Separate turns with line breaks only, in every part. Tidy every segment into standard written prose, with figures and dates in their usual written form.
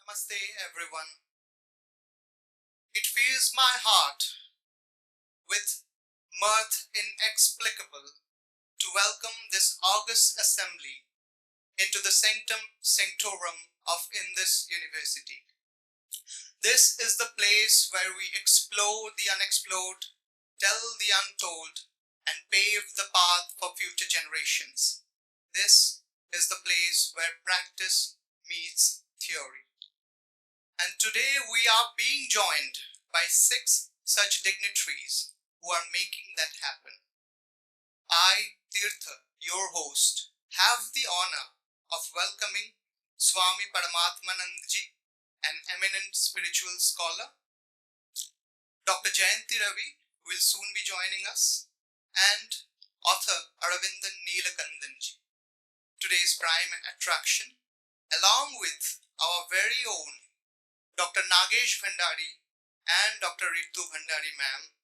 Namaste, everyone. It fills my heart with mirth inexplicable to welcome this august assembly into the sanctum sanctorum of Indus University. This is the place where we explore the unexplored, tell the untold, and pave the path for future generations. This is the place where practice meets theory. And today we are being joined by 6 such dignitaries who are making that happen. I, Tirtha, your host, have the honor of welcoming Swami Paramatmanandji, an eminent spiritual scholar, Dr. Jayanti Ravi, who will soon be joining us, and author Aravindan Neelakandan, today's prime attraction, along with our very own Dr. Nagesh Bhandari and Dr. Ritu Bhandari ma'am,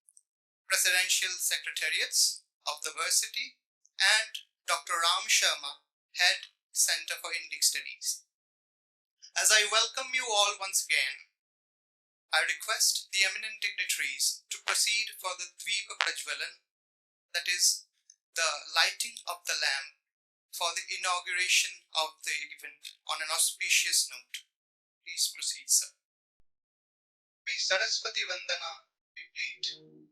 Presidential Secretariats of the Varsity, and Dr. Ram Sharma, Head Center for Indic Studies. As I welcome you all once again, I request the eminent dignitaries to proceed for the Dvipa Prajwalan, that is, the lighting of the lamp for the inauguration of the event on an auspicious note. Please proceed, sir. May Saraswati Vandana be played.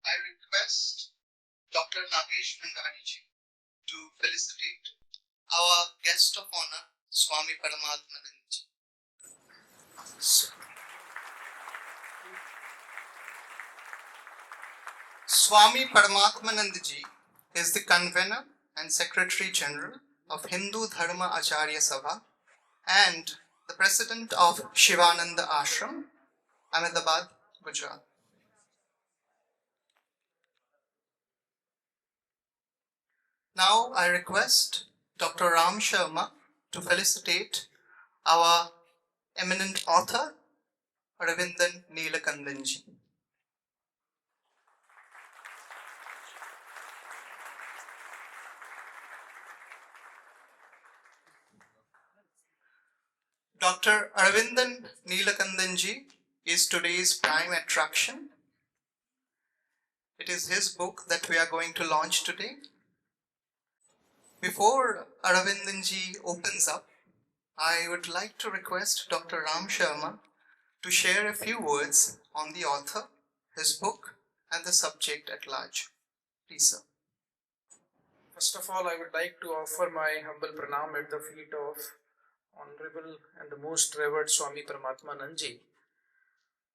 I request Dr. Nagesh Bhandari to felicitate our guest of honor, Swami Paramatmanand. Swami Paramatmanandji is the convener and Secretary General of Hindu Dharma Acharya Sabha and the President of Shivananda Ashram, Ahmedabad, Gujarat. Now I request Dr. Ram Sharma to felicitate our eminent author, Aravindan Neelakandan. Dr. Aravindan Neelakandan is today's prime attraction. It is his book that we are going to launch today. Before Aravindanji opens up, I would like to request Dr. Ram Sharma to share a few words on the author, his book, and the subject at large. Please, sir.
First of all, I would like to offer my humble pranam at the feet of Honorable and the most revered Swami Paramatmanandji,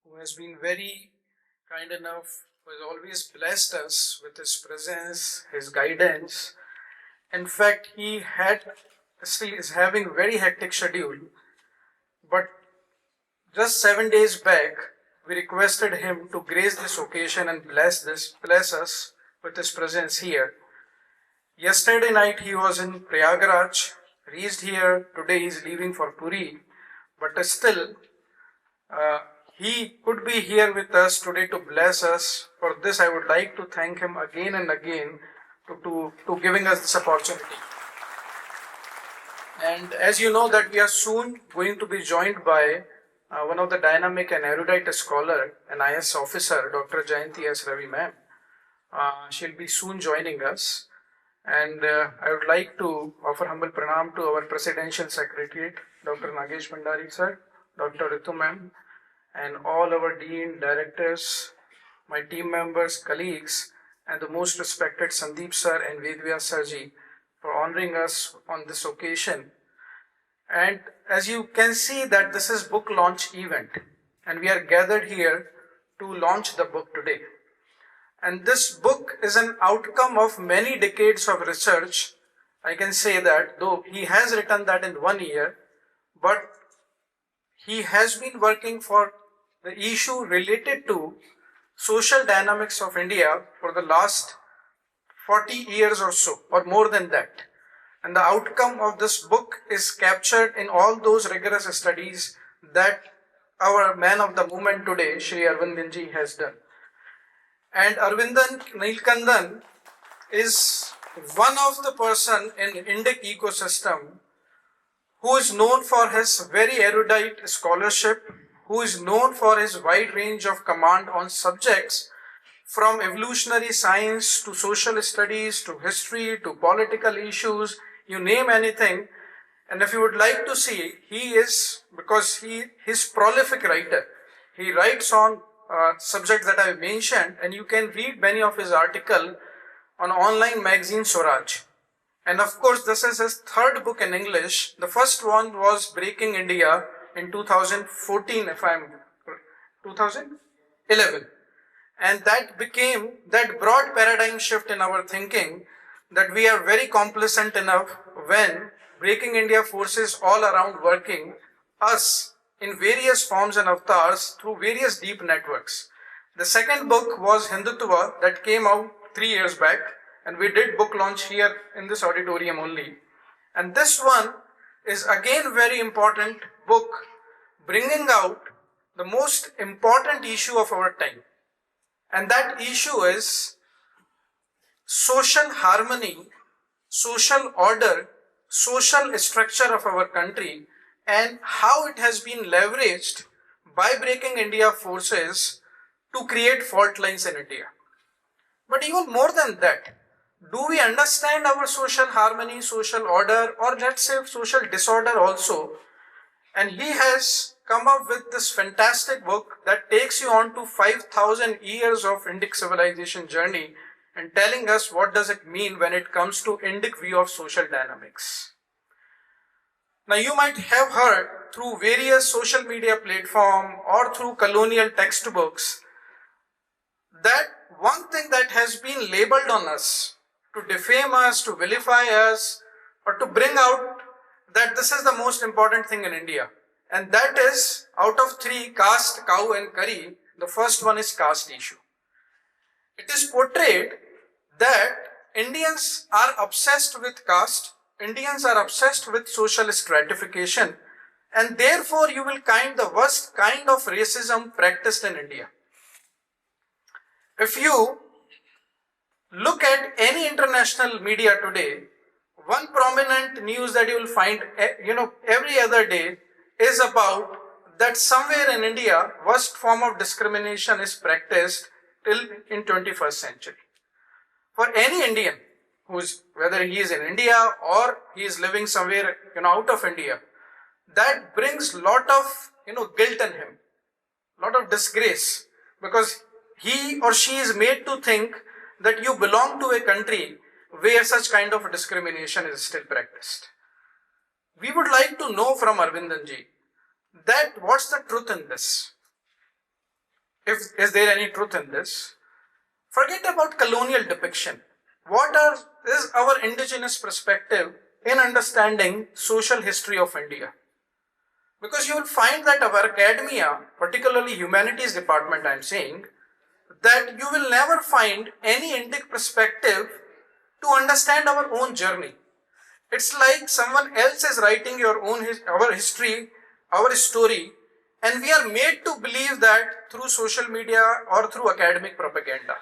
who has been very kind enough, who has always blessed us with his presence, his guidance. In fact, he still is having very hectic schedule, but just 7 days back, we requested him to grace this occasion and bless us with his presence here. Yesterday night he was in Prayagraj, reached here. Today he is leaving for Puri, but still he could be here with us today to bless us. For this I would like to thank him again and again to giving us this opportunity. And as you know that we are soon going to be joined by one of the dynamic and erudite scholar, an IS officer, Dr. Jayanti S. Ravi ma'am. She'll be soon joining us. And I would like to offer humble pranam to our Presidential Secretariat, Dr. Nagesh Bhandari sir, Dr. Ritu ma'am, and all our Dean, Directors, my team members, colleagues, and the most respected Sandeep sir and Vedvya Sarji for honoring us on this occasion. And as you can see that this is book launch event, and we are gathered here to launch the book today. And this book is an outcome of many decades of research. I can say that, though he has written that in 1 year, but he has been working for the issue related to social dynamics of India for the last 40 years or so, or more than that. And the outcome of this book is captured in all those rigorous studies that our man of the movement today, Shri Aravindan ji, has done. And Aravindan Neelakandan is one of the person in Indic ecosystem who is known for his very erudite scholarship, who is known for his wide range of command on subjects from evolutionary science to social studies to history to political issues, you name anything. And if you would like to see, he is, because he is prolific writer. He writes on subjects that I mentioned, and you can read many of his articles on online magazine Swaraj. And of course, this is his third book in English. The first one was Breaking India in 2014, 2011. And that became that broad paradigm shift in our thinking that we are very complacent enough when Breaking India forces all around working us in various forms and avatars through various deep networks. The second book was Hindutva that came out 3 years back, and we did book launch here in this auditorium only. And this one is again very important book, bringing out the most important issue of our time. And that issue is social harmony, social order, social structure of our country, and how it has been leveraged by Breaking India forces to create fault lines in India. But even more than that, do we understand our social harmony, social order, or let's say social disorder also? And he has come up with this fantastic book that takes you on to 5,000 years of Indic civilization journey and telling us what does it mean when it comes to Indic view of social dynamics. Now you might have heard through various social media platforms or through colonial textbooks that one thing that has been labeled on us to defame us, to vilify us, or to bring out that this is the most important thing in India. And that is, out of 3, caste, cow and curry, the first one is caste issue. It is portrayed that Indians are obsessed with caste, Indians are obsessed with social stratification, and therefore you will find the worst kind of racism practiced in India. If you look at any international media today, one prominent news that you will find, every other day is about that somewhere in India, worst form of discrimination is practiced till in 21st century. For any Indian, whether he is in India or he is living somewhere, out of India, that brings lot of, guilt in him, lot of disgrace, because he or she is made to think that you belong to a country where such kind of discrimination is still practiced. We would like to know from Aravindan ji that what's the truth in this? Is there any truth in this? Forget about colonial depiction. What is our indigenous perspective in understanding social history of India? Because you will find that our academia, particularly humanities department I am saying, that you will never find any Indic perspective to understand our own journey. It's like someone else is writing our history, our story, and we are made to believe that through social media or through academic propaganda.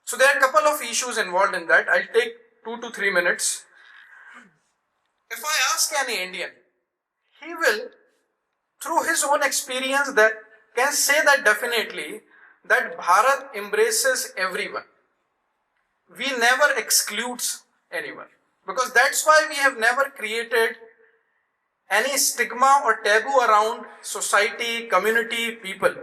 So there are a couple of issues involved in that. I'll take 2 to 3 minutes. If I ask any Indian, he will through his own experience, that can say that definitely that Bharat embraces everyone. We never excludes anyone, because that's why we have never created any stigma or taboo around society, community, people.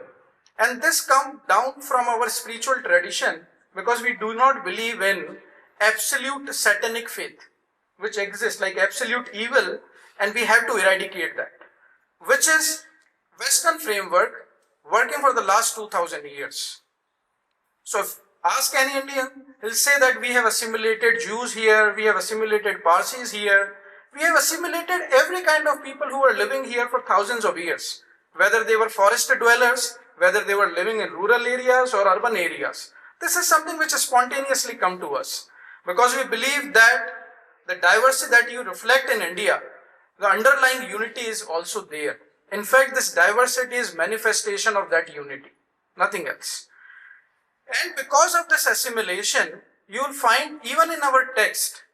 And this comes down from our spiritual tradition, because we do not believe in absolute satanic faith, which exists like absolute evil, and we have to eradicate that, which is Western framework working for the last 2000 years. So if ask any Indian, he'll say that we have assimilated Jews here, we have assimilated Parsis here, we have assimilated every kind of people who were living here for thousands of years, whether they were forest dwellers, whether they were living in rural areas or urban areas. This is something which has spontaneously come to us, because we believe that the diversity that you reflect in India, the underlying unity is also there. In fact, this diversity is manifestation of that unity, nothing else. And because of this assimilation, you will find even in our text,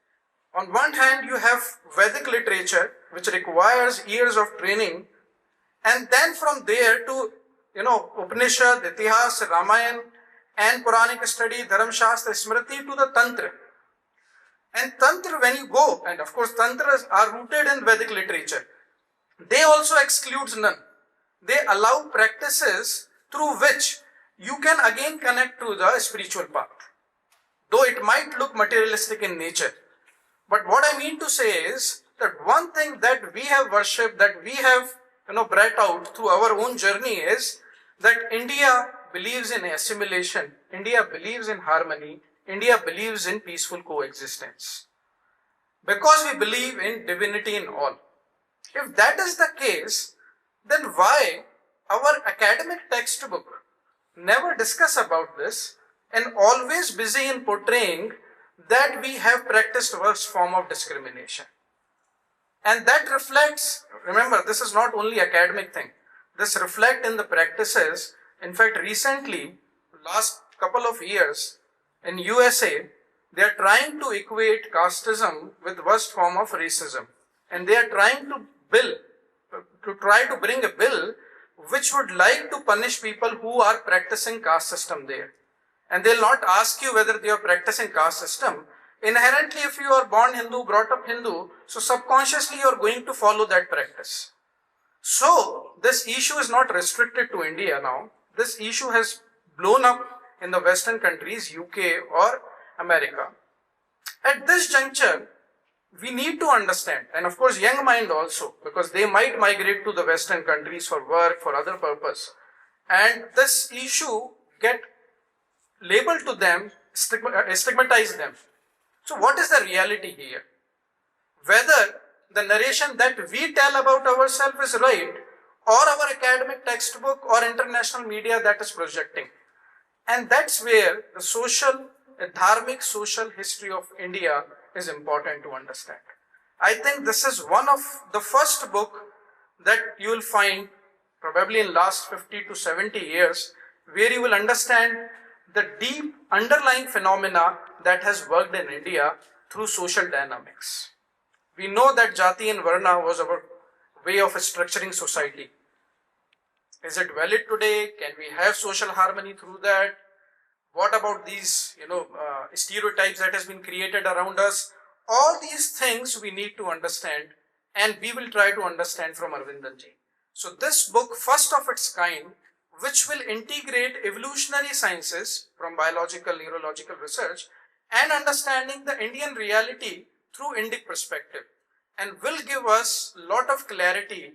on one hand you have Vedic literature, which requires years of training, and then from there to Upanishad, Itihas, Ramayana, and Puranic study, Dharam Shastra, Smriti, to the Tantra. And Tantra, when you go, and of course Tantras are rooted in Vedic literature, they also excludes none. They allow practices through which you can again connect to the spiritual path, though it might look materialistic in nature. But what I mean to say is that one thing that we have worshipped, that we have brought out through our own journey, is that India believes in assimilation, India believes in harmony, India believes in peaceful coexistence, because we believe in divinity in all. If that is the case, then why our academic textbook never discuss about this, and always busy in portraying that we have practiced worst form of discrimination? And that reflects, remember, this is not only academic thing, this reflects in the practices. In fact, recently, last couple of years, in USA, they are trying to equate casteism with worst form of racism, and they are trying to bring a bill which would like to punish people who are practicing caste system there. And they'll not ask you whether they are practicing caste system. Inherently, if you are born Hindu, brought up Hindu, so subconsciously you are going to follow that practice. So this issue is not restricted to India now. This issue has blown up in the Western countries, UK or America. At this juncture, we need to understand, and of course young mind also, because they might migrate to the Western countries for work, for other purpose, and this issue get labeled to them, stigmatize them. So what is the reality here? Whether the narration that we tell about ourselves is right, or our academic textbook or international media that is projecting. And that's where the Dharmic social history of India is important to understand. I think this is one of the first book that you will find probably in last 50 to 70 years, where you will understand the deep underlying phenomena that has worked in India through social dynamics. We know that Jati and Varna was our way of structuring society. Is it valid today? Can we have social harmony through that? What about these, stereotypes that has been created around us? All these things we need to understand, and we will try to understand from Aravindan ji. So this book, first of its kind, which will integrate evolutionary sciences from biological, neurological research and understanding the Indian reality through Indic perspective, and will give us a lot of clarity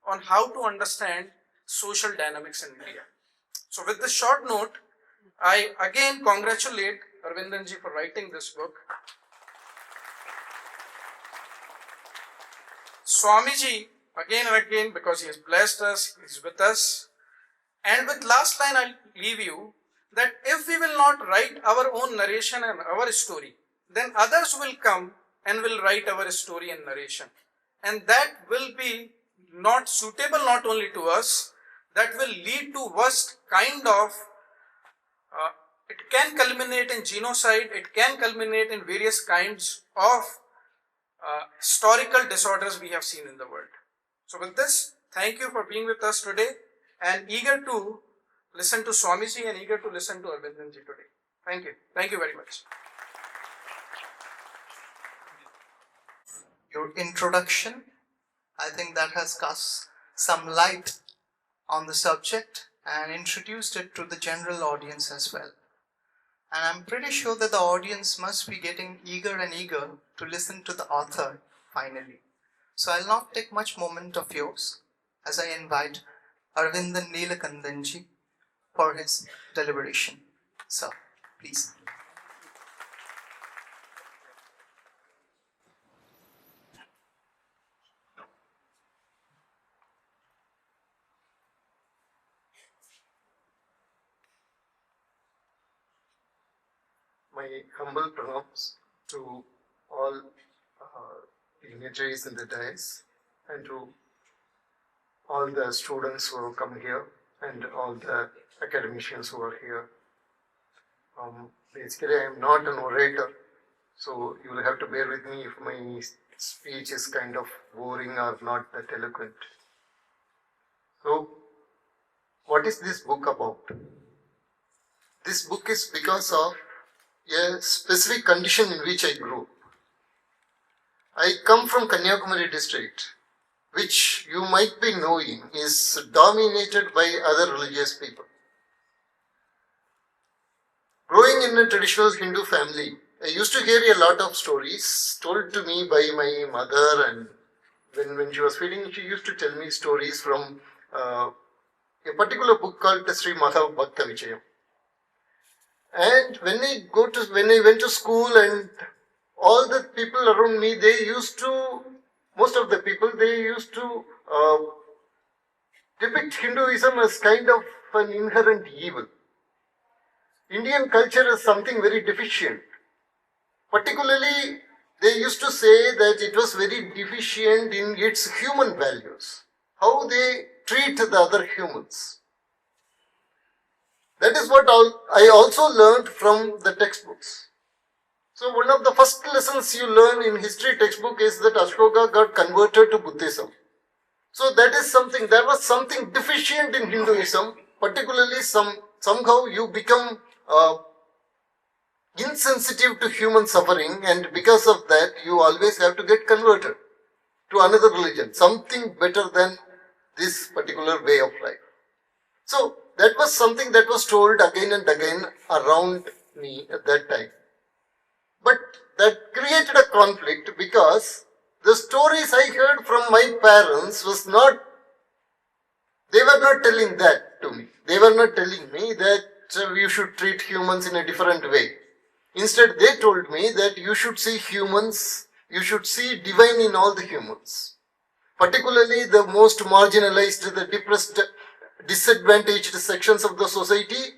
on how to understand social dynamics in India. So with this short note, I again congratulate Aravindan ji for writing this book. Swamiji, again and again, because he has blessed us, he is with us. And with last line, I'll leave you that if we will not write our own narration and our story, then others will come and will write our story and narration. And that will be not suitable not only to us, that will lead to worst kind of, it can culminate in genocide, it can culminate in various kinds of historical disorders we have seen in the world. So with this, Thank you for being with us today and eager to listen to Swamiji and eager to listen to Aravindan ji today. Thank you. Thank you very much.
Your introduction, I think that has cast some light on the subject and introduced it to the general audience as well. And I'm pretty sure that the audience must be getting eager and eager to listen to the author finally. So I'll not take much moment of yours as I invite Aravindan Neelakandan ji for his deliberation. So, please.
My humble pranams to all dignitaries in the dais and to all the students who have come here and all the academicians who are here. Basically, I am not an orator, so you will have to bear with me if my speech is kind of boring or not that eloquent. So, what is this book about? This book is because of a specific condition in which I grew. I come from Kanyakumari district, which you might be knowing is dominated by other religious people. Growing in a traditional Hindu family, I used to hear a lot of stories told to me by my mother, and when she was feeding, she used to tell me stories from a particular book called Sri Madhav Bhakta Vichayam. And when I went to school and all the people around me, most of the people, they used to depict Hinduism as kind of an inherent evil. Indian culture is something very deficient. Particularly, they used to say that it was very deficient in its human values, how they treat the other humans. That is what I also learned from the textbooks. So one of the first lessons you learn in history textbook is that Ashoka got converted to Buddhism. So there was something deficient in Hinduism, particularly somehow you become insensitive to human suffering, and because of that you always have to get converted to another religion, something better than this particular way of life. So that was something that was told again and again around me at that time. But that created a conflict because the stories I heard from my parents they were not telling that to me. They were not telling me that you should treat humans in a different way. Instead, they told me that you should see divine in all the humans. Particularly the most marginalized, the depressed, disadvantaged sections of the society,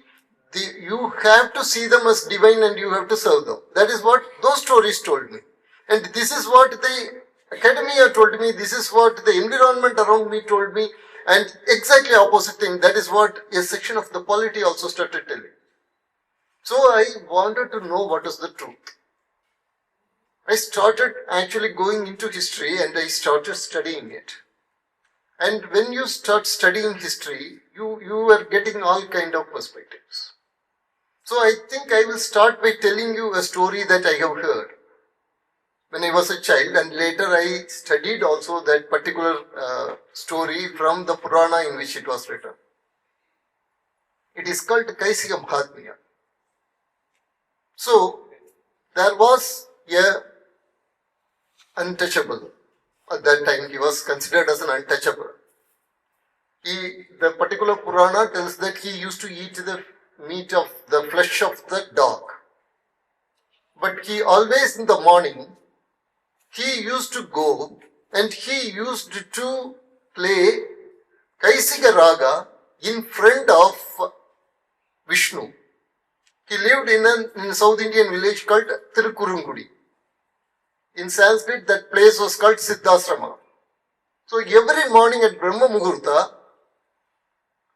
you have to see them as divine and you have to serve them. That is what those stories told me. And this is what the academia told me, this is what the environment around me told me, and exactly opposite thing, that is what a section of the polity also started telling. So I wanted to know what is the truth. I started actually going into history and I started studying it. And when you start studying history, you are getting all kind of perspectives. So I think I will start by telling you a story that I have heard when I was a child, and later I studied also that particular story from the Purana in which it was written. It is called Kaisika Mahatmya. So there was a untouchable. At that time he was considered as an untouchable. The particular Purana tells that he used to eat the flesh of the dog. But he always in the morning, he used to go and he used to play Kaisika Raga in front of Vishnu. He lived in a South Indian village called Tirukurungudi. In Sanskrit, that place was called Siddhasrama. So every morning at Brahma Muhurta,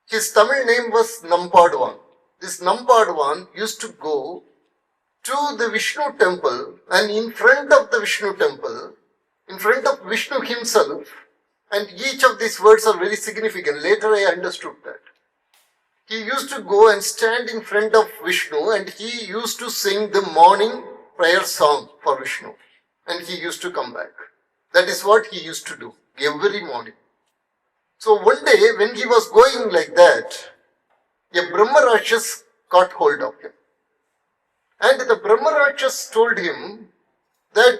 his Tamil name was Nampadwan. This Nampadwan used to go to the Vishnu temple, and in front of the Vishnu temple, in front of Vishnu himself, And each of these words are very significant. Later I understood that. He used to go and stand in front of Vishnu and he used to sing the morning prayer song for Vishnu. And he used to come back. That is what he used to do every morning. So one day when he was going like that, a Brahma Rakshas caught hold of him. And the Brahma Rakshas told him that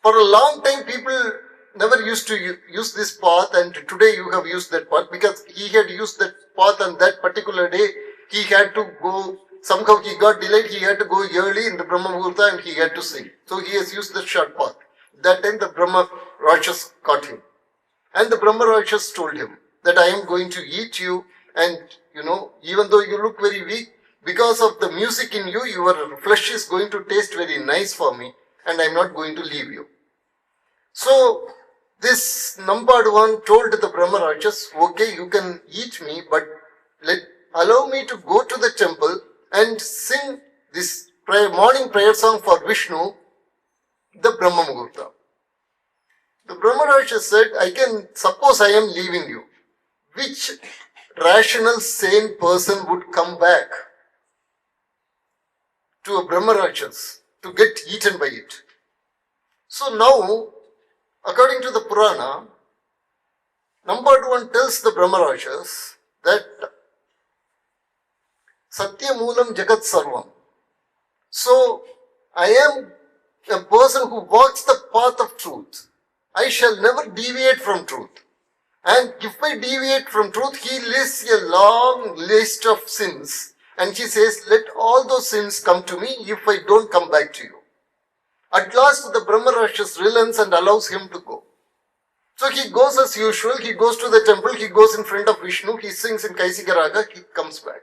for a long time people never used to use this path, and today you have used that path, because he had used that path on that particular day. He had to go, somehow he got delayed, he had to go early in the Brahma Muhurta and he had to sing. So he has used the short path. That time the Brahma Rakshas caught him. And the Brahma Rakshas told him that I am going to eat you, and even though you look very weak, because of the music in you, your flesh is going to taste very nice for me, and I am not going to leave you. So this Nampadwan told the Brahma Rakshas, okay, you can eat me, but allow me to go to the temple and sing this morning prayer song for Vishnu, the Brahma Muhurta. The Brahma Rakshas said, suppose I am leaving you. Which rational, sane person would come back to a Brahma Rakshas to get eaten by it? So now, according to the Purana, Nampadwan tells the Brahma Rakshas that Satya Moolam Jagat Sarvam. So, I am a person who walks the path of truth. I shall never deviate from truth. And if I deviate from truth, he lists a long list of sins. And he says, let all those sins come to me if I don't come back to you. At last, the Brahma Rakshas relents and allows him to go. So he goes as usual, he goes to the temple, he goes in front of Vishnu, he sings in Kaisika Raga, he comes back.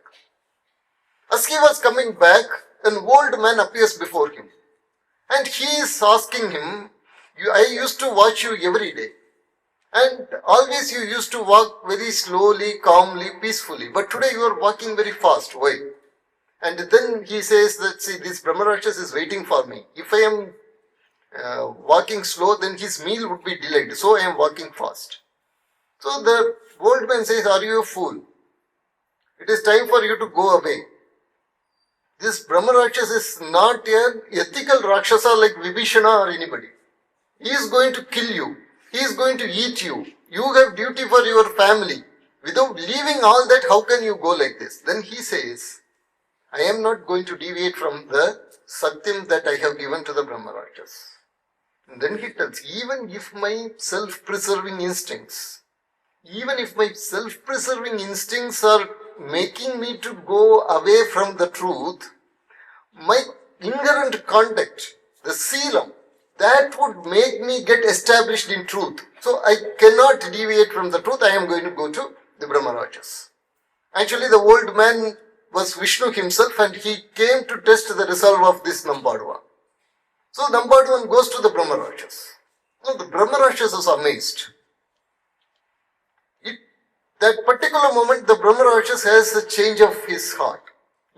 As he was coming back, an old man appears before him. And he is asking him, I used to watch you every day. And always you used to walk very slowly, calmly, peacefully. But today you are walking very fast. Why? And then he says that, see, this Brahma Rakshas is waiting for me. If I am walking slow, then his meal would be delayed. So I am walking fast. So the old man says, are you a fool? It is time for you to go away. This Brahma Rakshas is not an ethical Rakshasa like Vibhishana or anybody. He is going to kill you. He is going to eat you. You have duty for your family. Without leaving all that, how can you go like this? Then he says, I am not going to deviate from the Satyam that I have given to the Brahma Rakshas. And then he tells, even if my self-preserving instincts are making me to go away from the truth, my inherent conduct, the seelam, that would make me get established in truth. So I cannot deviate from the truth. I am going to go to the Brahma Rakshas. Actually, the old man was Vishnu himself, and he came to test the resolve of this Nampadwan. So Nampadwan goes to the Brahma Rakshas. Now the Brahma Rakshas is amazed. That particular moment, the Brahma Rakshas has a change of his heart.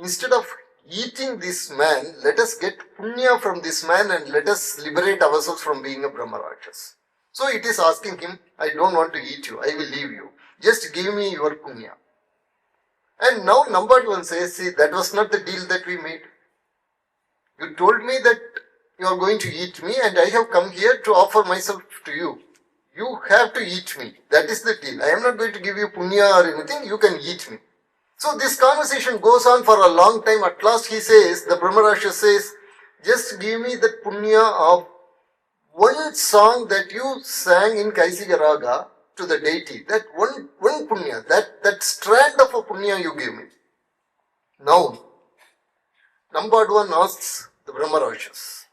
Instead of eating this man, let us get punya from this man and let us liberate ourselves from being a Brahma Rakshas. So it is asking him, I don't want to eat you, I will leave you. Just give me your punya. And now Nampadwan says, see, that was not the deal that we made. You told me that you are going to eat me, and I have come here to offer myself to you. You have to eat me. That is the deal. I am not going to give you punya or anything. You can eat me. So this conversation goes on for a long time. At last he says, the Brahma Rakshas says, just give me the punya of one song that you sang in Kaisika Raga to the deity. That one punya, that strand of a punya you give me. Now, Nampadwan asks the Brahma Rakshas,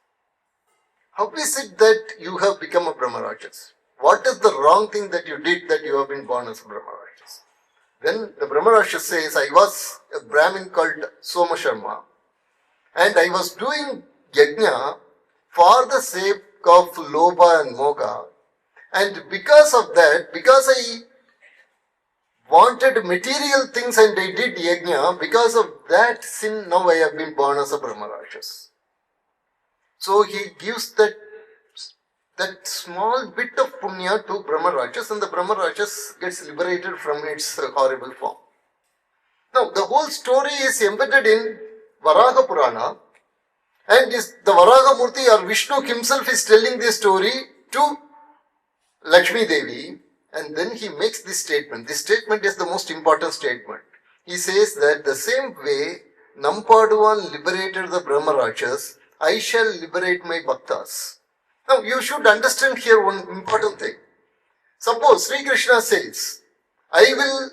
how is it that you have become a Brahma Rakshas? What is the wrong thing that you did that you have been born as a Brahma Rakshas? Then the Brahma Rakshas says, I was a Brahmin called Soma Sharma, and I was doing yajna for the sake of Lobha and Moga, and because of that, because I wanted material things and I did yajna, because of that sin, now I have been born as a Brahma Rakshas. So he gives that that small bit of punya to Brahma Rakshas, and the Brahma Rakshas gets liberated from its horrible form. Now, the whole story is embedded in Varaha Purana, and the Varaha Murti or Vishnu himself is telling this story to Lakshmi Devi, and then he makes this statement. This statement is the most important statement. He says that the same way Nampaduvan liberated the Brahma Rakshas, I shall liberate my bhaktas. Now, you should understand here one important thing. Suppose Sri Krishna says, I will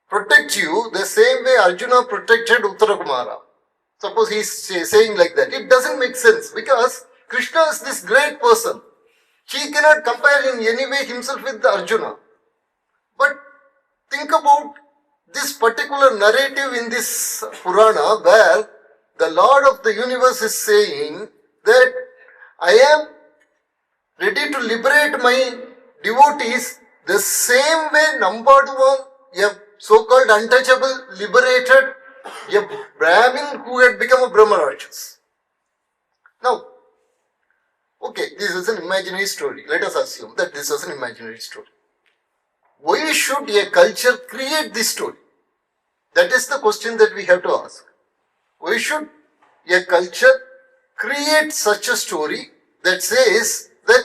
protect you the same way Arjuna protected Uttarakumara. Suppose he is saying like that. It doesn't make sense because Krishna is this great person. He cannot compare in any way himself with Arjuna. But think about this particular narrative in this Purana where the Lord of the universe is saying that I am ready to liberate my devotees the same way Nampaduvan, a so-called untouchable, liberated a Brahmin who had become a Brahma Rakshas. Now, okay, this is an imaginary story. Let us assume that this is an imaginary story. Why should a culture create this story? That is the question that we have to ask. Why should a culture create such a story that says that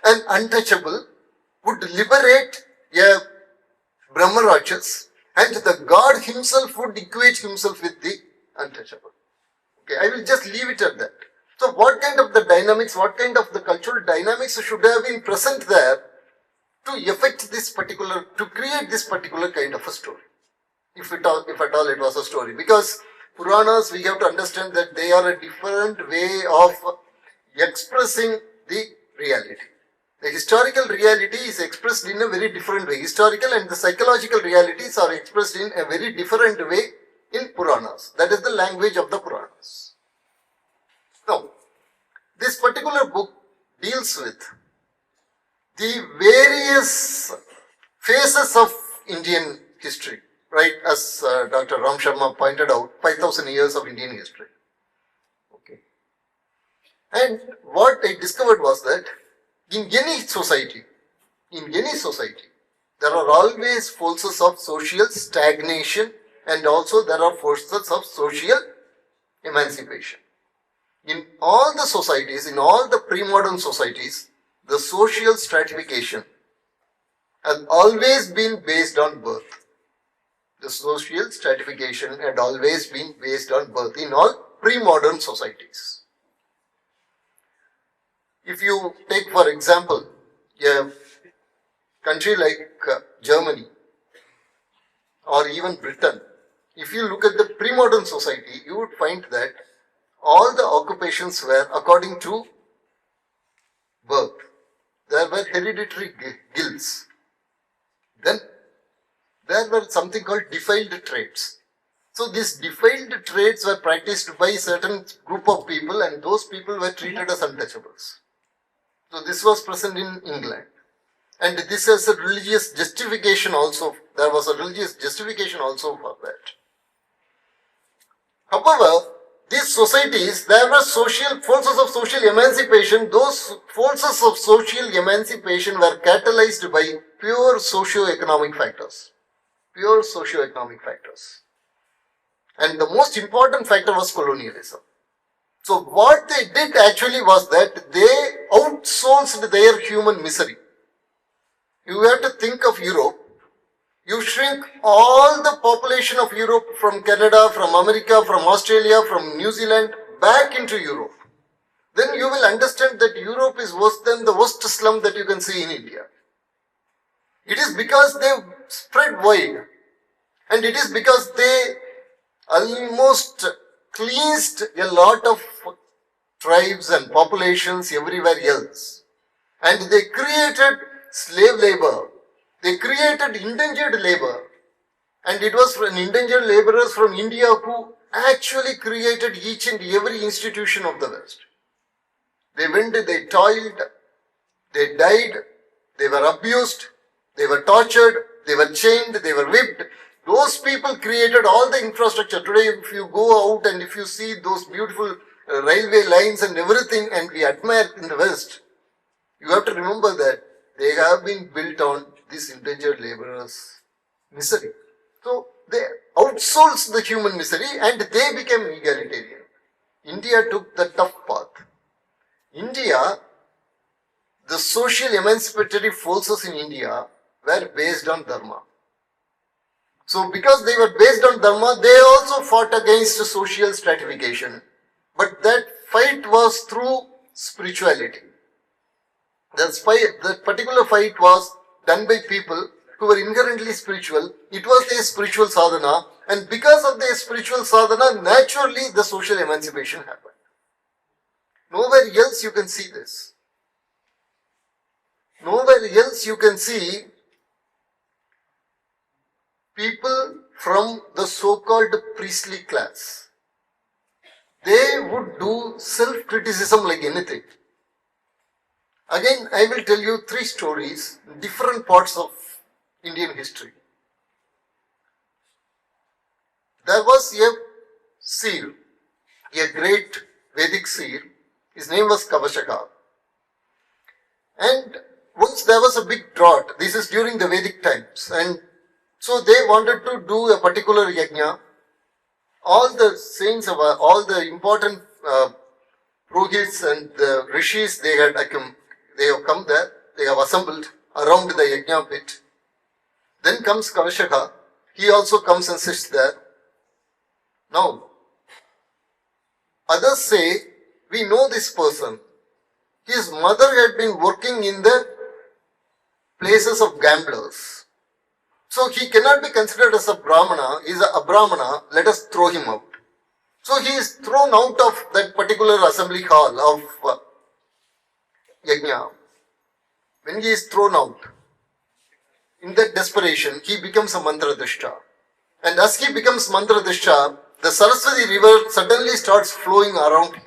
an untouchable would liberate a Brahma Rakshas and the God himself would equate himself with the untouchable? Okay, I will just leave it at that. So what kind of the dynamics, what kind of the cultural dynamics should have been present there to effect this particular, to create this particular kind of a story? If at all it was a story. Because Puranas, we have to understand that they are a different way of expressing the reality. The historical reality is expressed in a very different way. Historical and the psychological realities are expressed in a very different way in Puranas. That is the language of the Puranas. Now, this particular book deals with the various phases of Indian history, right? As Dr. Ram Sharma pointed out, 5,000 years of Indian history. Okay. And what I discovered was that in any society, there are always forces of social stagnation and also there are forces of social emancipation. In all the societies, in all the pre-modern societies, the social stratification has always been based on birth. The social stratification had always been based on birth in all pre-modern societies. If you take, for example, a country like Germany or even Britain, if you look at the pre-modern society, you would find that all the occupations were according to birth. There were hereditary guilds. Then there were something called defiled trades. So these defiled trades were practiced by a certain group of people and those people were treated as untouchables. So this was present in England. And this has a religious justification also. There was a religious justification also for that. However, these societies, there were social forces of social emancipation. Those forces of social emancipation were catalyzed by pure socio-economic factors. Pure socio-economic factors. And the most important factor was colonialism. So what they did actually was that they outsourced their human misery. You have to think of Europe. You shrink all the population of Europe from Canada, from America, from Australia, from New Zealand back into Europe. Then you will understand that Europe is worse than the worst slum that you can see in India. It is because they spread wide. And it is because they almost cleansed a lot of tribes and populations everywhere else. And they created slave labor. They created indentured labor. And it was indentured laborers from India who actually created each and every institution of the West. They went, they toiled, they died, they were abused, they were tortured, they were chained, they were whipped. Those people created all the infrastructure. Today, if you go out and if you see those beautiful railway lines and everything, and we admire in the West, you have to remember that they have been built on these indentured laborers' misery. So they outsourced the human misery and they became egalitarian. India took the tough path. India, the social emancipatory forces in India were based on Dharma. So because they were based on Dharma, they also fought against social stratification. But that fight was through spirituality. That particular fight was done by people who were inherently spiritual. It was their spiritual sadhana, and because of their spiritual sadhana, naturally the social emancipation happened. Nowhere else you can see this. Nowhere else you can see people from the so-called priestly class. They would do self-criticism like anything. Again, I will tell you 3 stories in different parts of Indian history. There was a seer, a great Vedic seer. His name was Kavashaka. And once there was a big drought. This is during the Vedic times. And so they wanted to do a particular yajna. All the saints, all the important Purohits and the rishis, they have come there, they have assembled around the yajna pit. Then comes Kavashaka, he also comes and sits there. Now, others say, we know this person. His mother had been working in the places of gamblers. So he cannot be considered as a Brahmana, he is a Brahmana, let us throw him out. So he is thrown out of that particular assembly hall of yajna. When he is thrown out, in that desperation, he becomes a mantradishta. And as he becomes mantradishta, the Saraswati river suddenly starts flowing around him.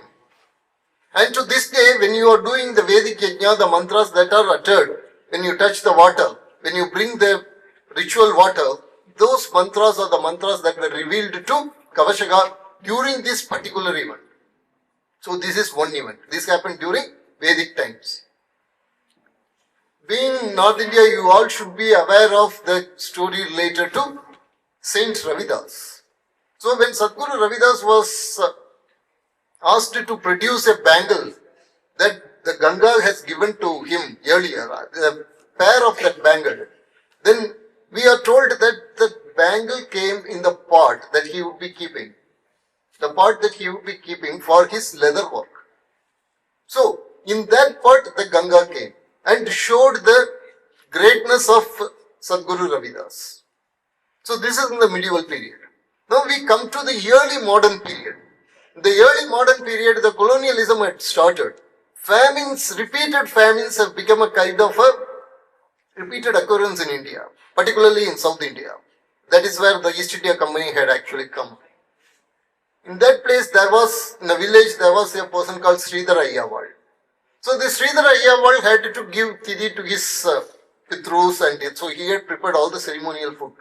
And to this day, when you are doing the Vedic yajna, the mantras that are uttered, when you touch the water, when you bring the ritual water, those mantras are the mantras that were revealed to Kavashaka during this particular event. So this is one event. This happened during Vedic times. Being in North India, you all should be aware of the story related to Saint Ravidas. So when Sadguru Ravidas was asked to produce a bangle that the Ganga has given to him earlier, the pair of that bangle, then we are told that the bangle came in the pot that he would be keeping. The pot that he would be keeping for his leather work. So, in that pot the Ganga came and showed the greatness of Sadguru Ravidas. So this is in the medieval period. Now we come to the early modern period. In the early modern period, the colonialism had started. Famines, repeated famines have become a kind of a repeated occurrence in India, particularly in South India. That is where the East India Company had actually come. In that place, in a village, there was a person called Sridhar Ayyawal. So this Sridhar Ayyawal had to give Tithi to his Pitrus, and so he had prepared all the ceremonial food.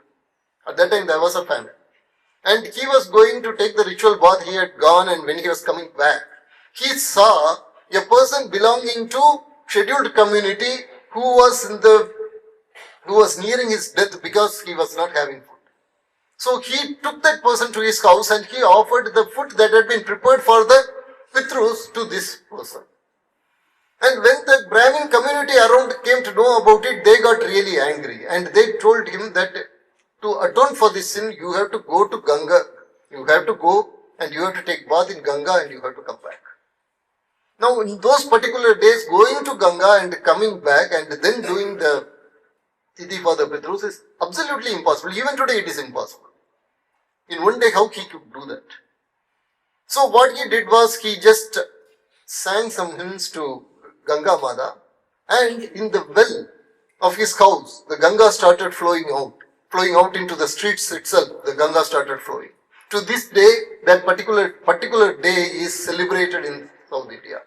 At that time, there was a famine. And he was going to take the ritual bath, he had gone, and when he was coming back, he saw a person belonging to scheduled community who was nearing his death because he was not having food. So he took that person to his house and he offered the food that had been prepared for the Pitrus to this person. And when the Brahmin community around came to know about it, they got really angry and they told him that to atone for this sin, you have to go to Ganga. You have to go and you have to take bath in Ganga and you have to come back. Now in those particular days, going to Ganga and coming back and then doing the Tithi for the Pitrus is absolutely impossible. Even today it is impossible. In one day, how he could do that? So what he did was, he just sang some hymns to Ganga Mata, and in the well of his house, the Ganga started flowing out into the streets itself, the Ganga started flowing. To this day, that particular day is celebrated in South India,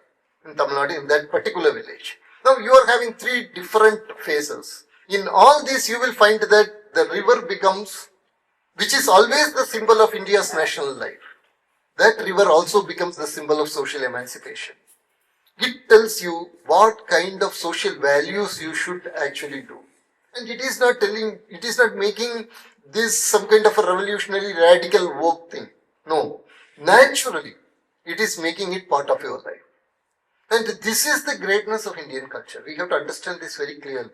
in Tamil Nadu, in that particular village. Now you are having 3 different phases. In all these, you will find that the river becomes, which is always the symbol of India's national life. That river also becomes the symbol of social emancipation. it tells you what kind of social values you should actually do. And it is not making this some kind of a revolutionary radical woke thing. No, naturally, it is making it part of your life. And this is the greatness of Indian culture. We have to understand this very clearly.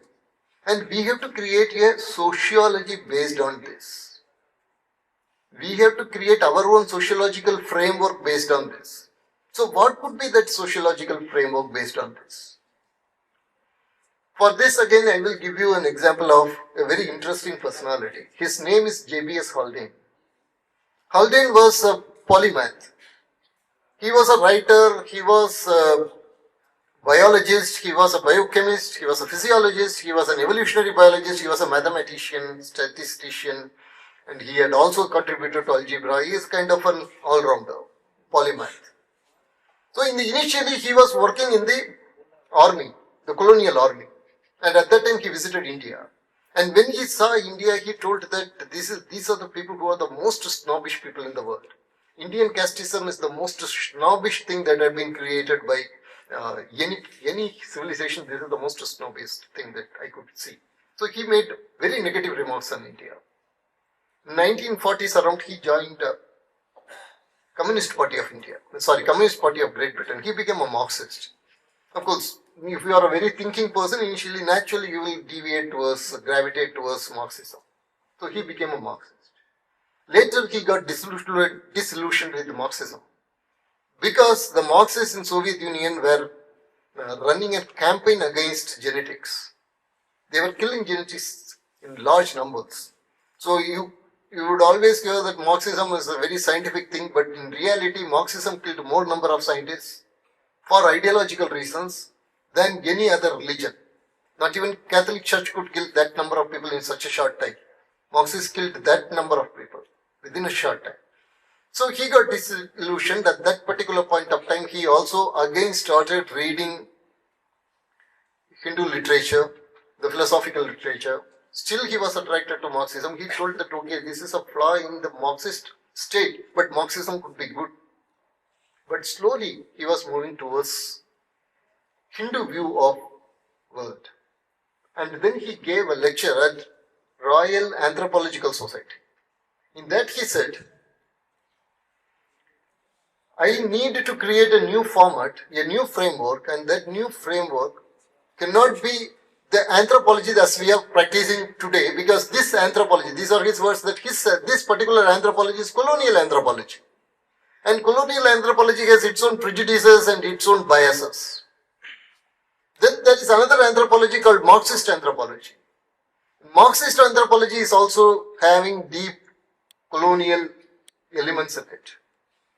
And we have to create a sociology based on this. We have to create our own sociological framework based on this. So what could be that sociological framework based on this? For this again, I will give you an example of a very interesting personality. His name is J.B.S. Haldane. Haldane was a polymath. He was a writer, he was a biologist, he was a biochemist, he was a physiologist, he was an evolutionary biologist, he was a mathematician, statistician, and he had also contributed to algebra. He is kind of an all-rounder, polymath. So initially he was working in the army, the colonial army, and at that time he visited India. And when he saw India, he told that these are the people who are the most snobbish people in the world. Indian casteism is the most snobbish thing that had been created by any civilization. This is the most snobbish thing that I could see. So he made very negative remarks on India. In 1940s around, he joined Communist Party of Great Britain. He became a Marxist. Of course, if you are a very thinking person, initially, naturally, you will gravitate towards Marxism. So he became a Marxist. Later, he got disillusioned with Marxism because the Marxists in Soviet Union were running a campaign against genetics. They were killing genetics in large numbers. So you would always hear that Marxism is a very scientific thing, but in reality, Marxism killed more number of scientists for ideological reasons than any other religion. Not even Catholic Church could kill that number of people in such a short time. Marxists killed that number of people within a short time. So he got disillusioned at that particular point of time. He also again started reading Hindu literature, the philosophical literature. Still he was attracted to Marxism. He told that, okay, this is a flaw in the Marxist state, but Marxism could be good. But slowly he was moving towards Hindu view of world. And then he gave a lecture at Royal Anthropological Society. In that he said, I need to create a new format, a new framework, and that new framework cannot be the anthropology that we are practicing today, because this anthropology, these are his words, that this particular anthropology is colonial anthropology. And colonial anthropology has its own prejudices and its own biases. Then there is another anthropology called Marxist anthropology. Marxist anthropology is also having deep colonial elements in it.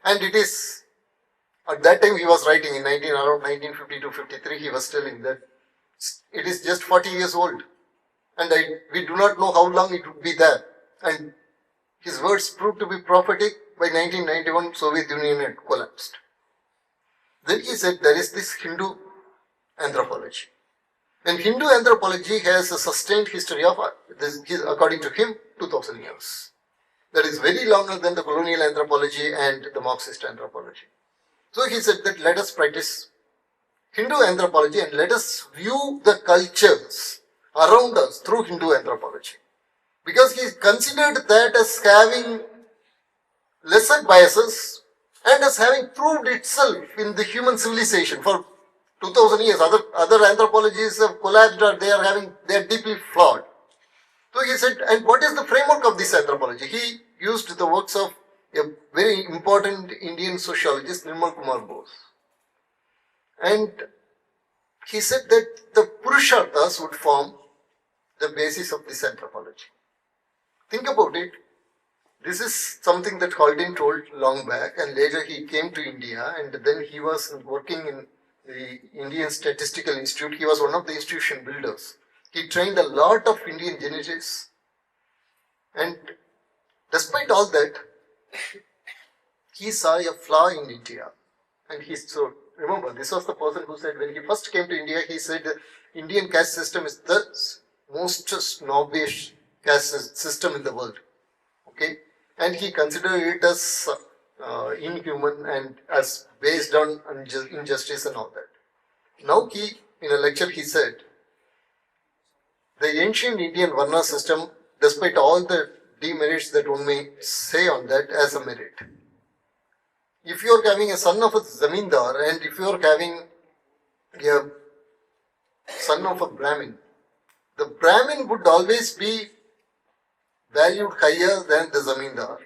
And it is, at that time he was writing in around 1952-53, he was telling that it is just 40 years old. And we do not know how long it would be there. And his words proved to be prophetic. By 1991, Soviet Union had collapsed. Then he said there is this Hindu anthropology. And Hindu anthropology has a sustained history of, according to him, 2000 years. That is very longer than the colonial anthropology and the Marxist anthropology. So he said that let us practice Hindu anthropology and let us view the cultures around us through Hindu anthropology. Because he considered that as having lesser biases and as having proved itself in the human civilization for 2000 years. Other anthropologies have collapsed or they are deeply flawed. So he said, and what is the framework of this anthropology? He used the works of a very important Indian sociologist, Nirmal Kumar Bose. And he said that the Purusharthas would form the basis of this anthropology. Think about it. This is something that Haldane told long back, and later he came to India, and then he was working in the Indian Statistical Institute. He was one of the institution builders. He trained a lot of Indian geneticists, and despite all that, he saw a flaw in India. And so remember, this was the person who said when he first came to India, he said the Indian caste system is the most snobbish caste system in the world. Okay, and he considered it as inhuman and as based on injustice and all that. Now in a lecture he said, the ancient Indian Varna system, despite all the demerits that one may say on that, as a merit. If you are having a son of a zamindar and if you are having a son of a Brahmin, the Brahmin would always be valued higher than the zamindar.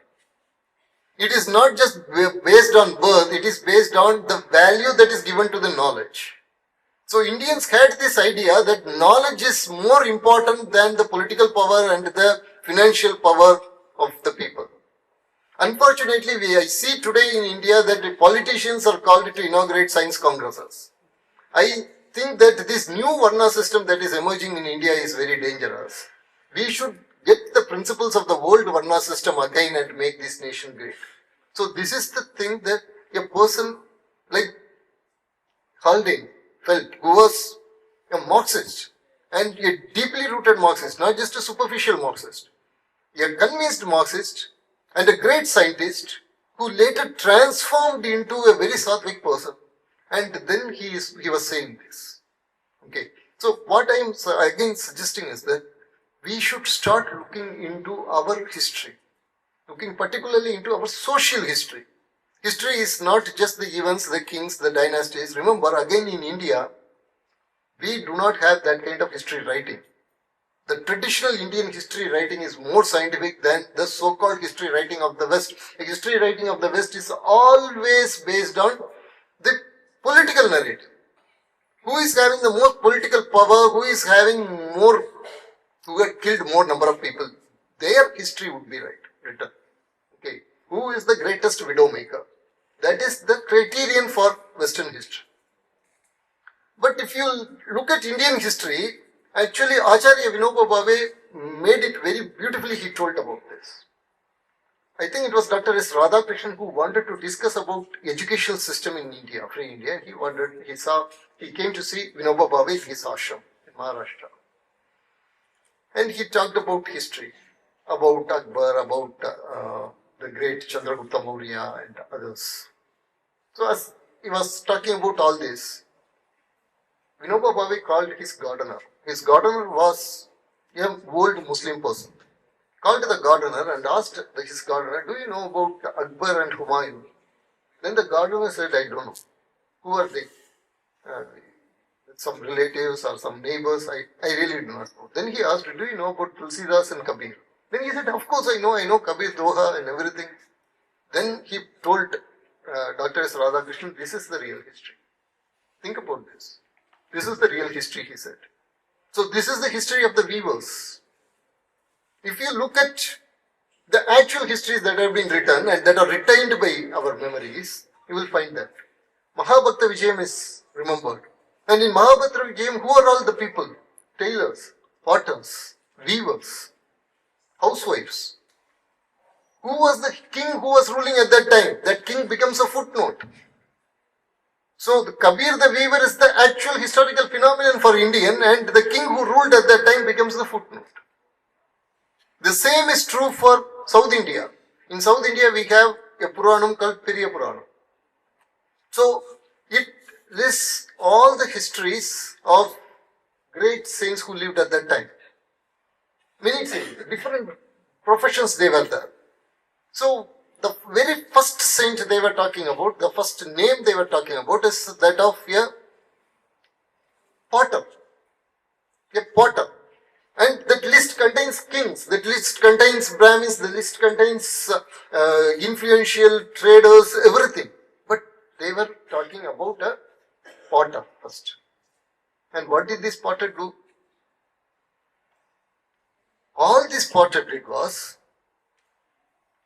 It is not just based on birth, it is based on the value that is given to the knowledge. So Indians had this idea that knowledge is more important than the political power and the financial power of the people. Unfortunately, I see today in India that the politicians are called to inaugurate science congresses. I think that this new Varna system that is emerging in India is very dangerous. We should get the principles of the old Varna system again and make this nation great. So this is the thing that a person like Haldane felt, who was a Marxist and a deeply rooted Marxist, not just a superficial Marxist, a convinced Marxist and a great scientist who later transformed into a very sattvic person. And then he was saying this. Okay. So what I am again suggesting is that we should start looking into our history, looking particularly into our social history. History is not just the events, the kings, the dynasties. Remember, again in India, we do not have that kind of history writing. The traditional Indian history writing is more scientific than the so-called history writing of the West. The history writing of the West is always based on the political narrative. Who is having the most political power, who is having more, who had killed more number of people, their history would be written. Okay. Who is the greatest widow maker? That is the criterion for Western history. But if you look at Indian history, actually Acharya Vinoba Bhave made it very beautifully. He told about this. I think it was Dr. S. Radhakrishnan who wanted to discuss about educational system in India, free India. He came to see Vinoba Bhave in his ashram in Maharashtra. And he talked about history, about Akbar, about the great Chandragupta Maurya and others. So as he was talking about all this, Vinoba Bhave called his gardener. His gardener was an old Muslim person. Called the gardener and asked his gardener, do you know about Akbar and Humayun? Then the gardener said, I don't know. Who are they? Some relatives or some neighbors, I really do not know. Then he asked, do you know about Tulsidas and Kabir? Then he said, of course I know Kabir Doha and everything. Then he told Dr. S. Radhakrishnan, this is the real history. Think about this. This is the real history, he said. So this is the history of the weavers. If you look at the actual histories that have been written and that are retained by our memories, you will find that Mahabhakta Vijayam is remembered. And in Mahabhakta Vijayam, who are all the people? Tailors, potters, weavers, housewives. Who was the king who was ruling at that time? That king becomes a footnote. So the Kabir the weaver is the actual historical phenomenon for Indian, and the king who ruled at that time becomes the footnote. The same is true for South India. In South India we have a Puranam called Periya Puranam. So it lists all the histories of great saints who lived at that time. Many saints, different professions they were there. So the very first saint they were talking about, the first name they were talking about is that of a potter. A potter. And that list contains kings, that list contains Brahmins, the list contains influential traders, everything. But they were talking about a potter first. And what did this potter do? All this potter did was,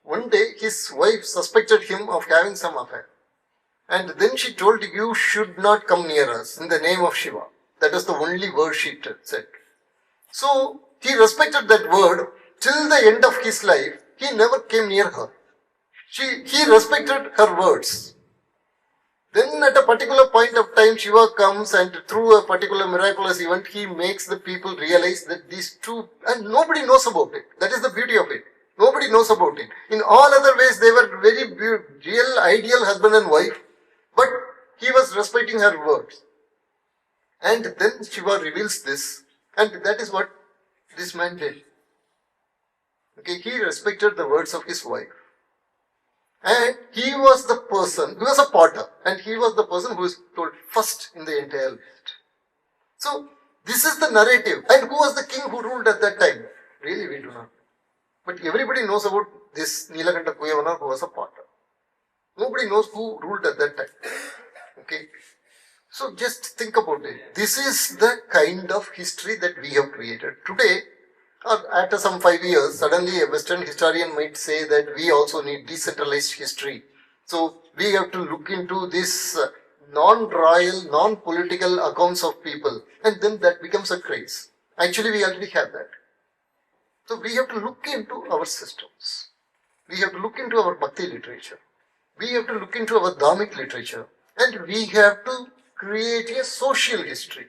one day his wife suspected him of having some affair. And then she told, you should not come near us in the name of Shiva. That was the only word she said. So he respected that word till the end of his life. He never came near her. He respected her words. Then at a particular point of time, Shiva comes and through a particular miraculous event, he makes the people realize that these two, and nobody knows about it. That is the beauty of it. Nobody knows about it. In all other ways, they were very real, ideal husband and wife, but he was respecting her words. And then Shiva reveals this, and that is what this man did. Okay, he respected the words of his wife. And he was the person, he was a potter, and he was the person who is told first in the entire list. So, this is the narrative. And who was the king who ruled at that time? Really, we do not know. But everybody knows about this Neelakanta Kuyavana who was a potter. Nobody knows who ruled at that time. Okay. So, just think about it. This is the kind of history that we have created. Today, or after some 5 years, suddenly a Western historian might say that we also need decentralized history. So, we have to look into this non-royal, non-political accounts of people, and then that becomes a craze. Actually, we already have that. So, we have to look into our systems. We have to look into our Bhakti literature. We have to look into our Dharmic literature. And we have to create a social history,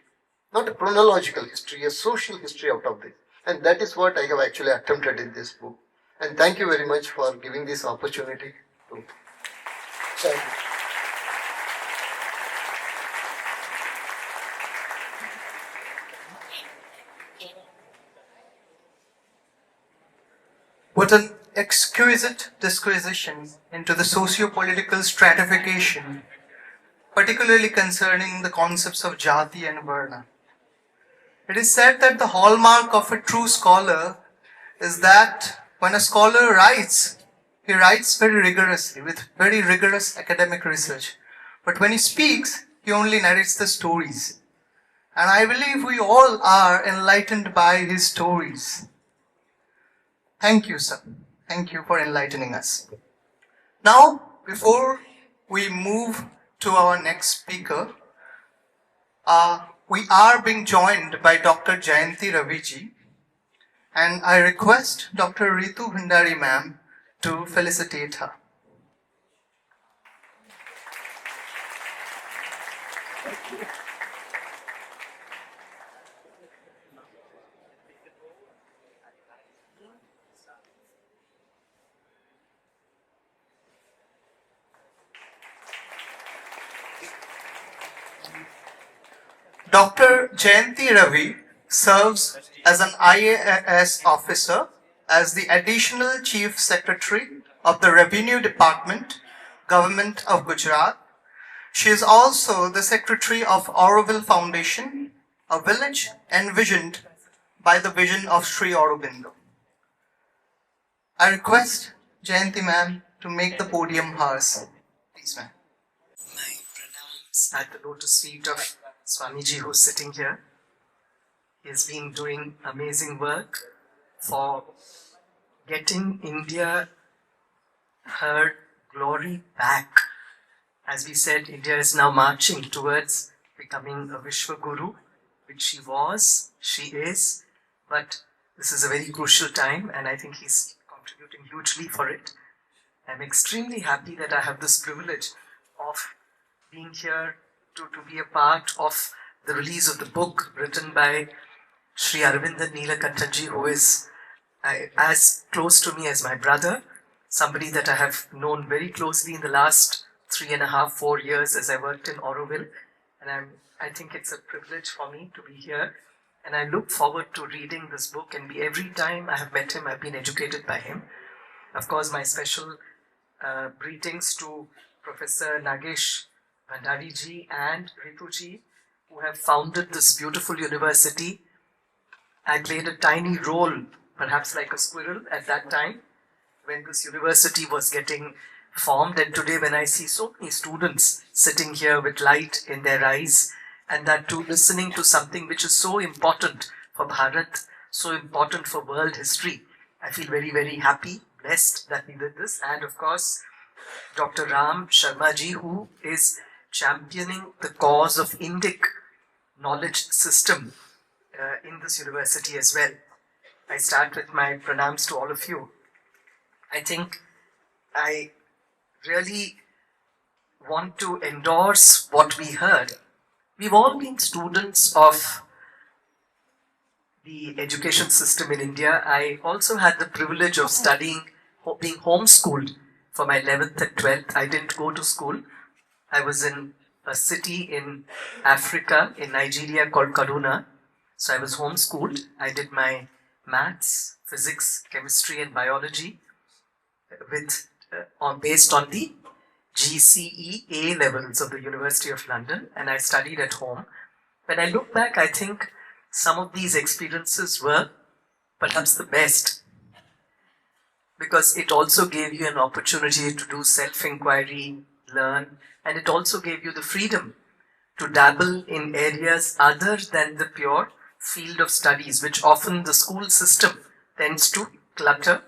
not a chronological history, a social history out of this. And that is what I have actually attempted in this book. And thank you very much for giving this opportunity to share it.
What an exquisite disquisition into the socio-political stratification, particularly concerning the concepts of jati and varna. It is said that the hallmark of a true scholar is that when a scholar writes, he writes very rigorously, with very rigorous academic research. But when he speaks, he only narrates the stories. And I believe we all are enlightened by his stories. Thank you, sir. Thank you for enlightening us. Now, before we move to our next speaker, we are being joined by Dr. Jayanti Raviji, and I request Dr. Ritu Bhandari ma'am to felicitate her. Dr. Jayanti Ravi serves as an IAS officer as the Additional Chief Secretary of the Revenue Department, Government of Gujarat. She is also the Secretary of Auroville Foundation, a village envisioned by the vision of Sri Aurobindo. I request Jayanti ma'am to make the podium hers. Please, ma'am.
My pranams at the lotus feet of Swamiji, who's sitting here. He has been doing amazing work for getting India her glory back. As we said, India is now marching towards becoming a Vishwa Guru, which she was, she is, but this is a very crucial time and I think he's contributing hugely for it. I'm extremely happy that I have this privilege of being here to be a part of the release of the book written by Sri Aravindan Neelakandan, who is as close to me as my brother, somebody that I have known very closely in the last 3.5, 4 years as I worked in Auroville. And I think it's a privilege for me to be here. And I look forward to reading this book, and every time I have met him, I've been educated by him. Of course, my special greetings to Professor Nagesh Bhandari ji and Ritu ji, who have founded this beautiful university. I played a tiny role, perhaps like a squirrel at that time, when this university was getting formed. And today when I see so many students sitting here with light in their eyes, and that too listening to something which is so important for Bharat, so important for world history, I feel very, very happy, blessed that we did this. And of course, Dr. Ram Sharma ji, who is championing the cause of Indic knowledge system in this university as well. I start with my pranams to all of you. I think I really want to endorse what we heard. We've all been students of the education system in India. I also had the privilege of studying, being homeschooled for my 11th and 12th. I didn't go to school. I was in a city in Africa, in Nigeria called Kaduna. So I was homeschooled. I did my maths, physics, chemistry and biology based on the GCE A levels of the University of London, and I studied at home. When I look back, I think some of these experiences were perhaps the best, because it also gave you an opportunity to do self-inquiry, learn, and it also gave you the freedom to dabble in areas other than the pure field of studies, which often the school system tends to clutter.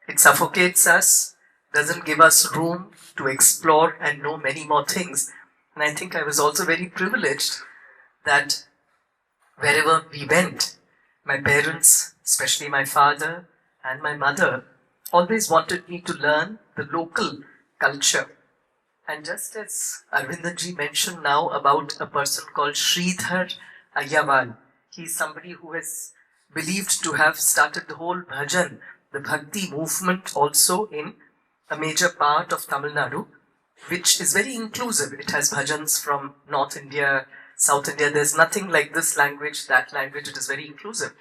It suffocates us, doesn't give us room to explore and know many more things. And I think I was also very privileged that wherever we went, my parents, especially my father and my mother, always wanted me to learn the local culture. And just as Aravindan mentioned now about a person called Sridhar Ayyawal, he's somebody who is believed to have started the whole bhajan, the bhakti movement also in a major part of Tamil Nadu, which is very inclusive. It has bhajans from North India, South India. There's nothing like this language, that language. It is very inclusive.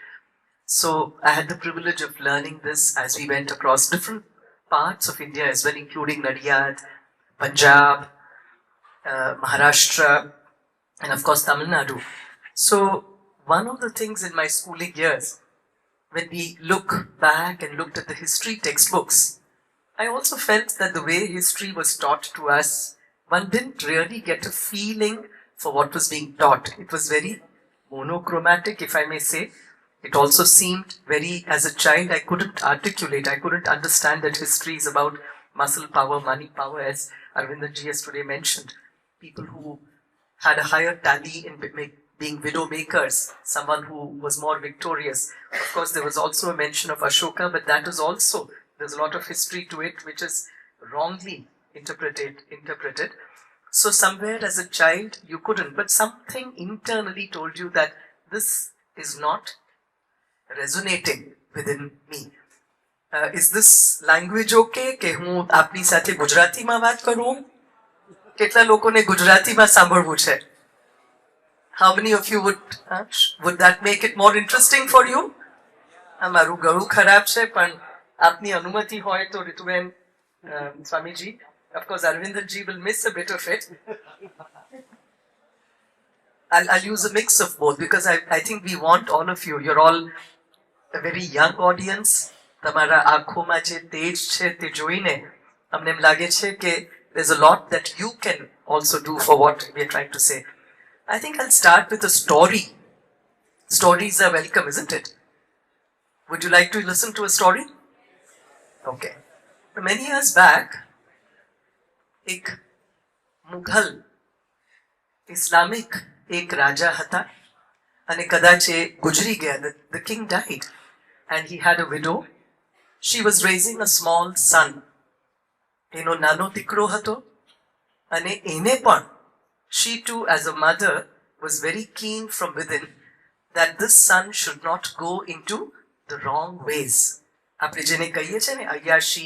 So I had the privilege of learning this as we went across different parts of India as well, including Nadiyad, Punjab, Maharashtra, and of course Tamil Nadu. So one of the things in my schooling years, when we look back and looked at the history textbooks, I also felt that the way history was taught to us, one didn't really get a feeling for what was being taught. It was very monochromatic, if I may say. It also seemed very, as a child, I couldn't articulate, I couldn't understand that history is about muscle power, money power, as Aravindan yesterday mentioned. People who had a higher tally in being widow makers, someone who was more victorious. Of course, there was also a mention of Ashoka, but that is also, there's a lot of history to it which is wrongly interpreted. So somewhere as a child you couldn't, but something internally told you that this is not resonating within me. Is this language okay? કે હું આપની સાથે ગુજરાતીમાં વાત કરું? કેટલા લોકોને ગુજરાતીમાં સાંભળવું છે? How many of you would that make it more interesting for you? મારું ગળું ખરાબ છે, પણ આપની અનુમતિ હોય તો ઋતુબેન, Swamiji, of course Aravindan will miss a bit of it. I'll use a mix of both, because I think we want all of you. You're all a very young audience. તમારા આંખોમાં જે તેજ છે તે જોઈને અમને એમ લાગે છે કે there's a lot that you can also do for what we are trying to say. I think I'll start with a story. Stories are welcome, isn't it? Would you like to listen to a story? Okay. Many years back, एक Mughal Islamic एक राजा હતા અને કદાચ એ ગુજરી ગયા. The king died and he had a widow. She was raising a small son. એનો નાનો દીકરો હતો અને એને પણ, she too as a mother was very keen from within that this son should not go into the wrong ways. આપણે જેને કહીએ છે ને અયાશી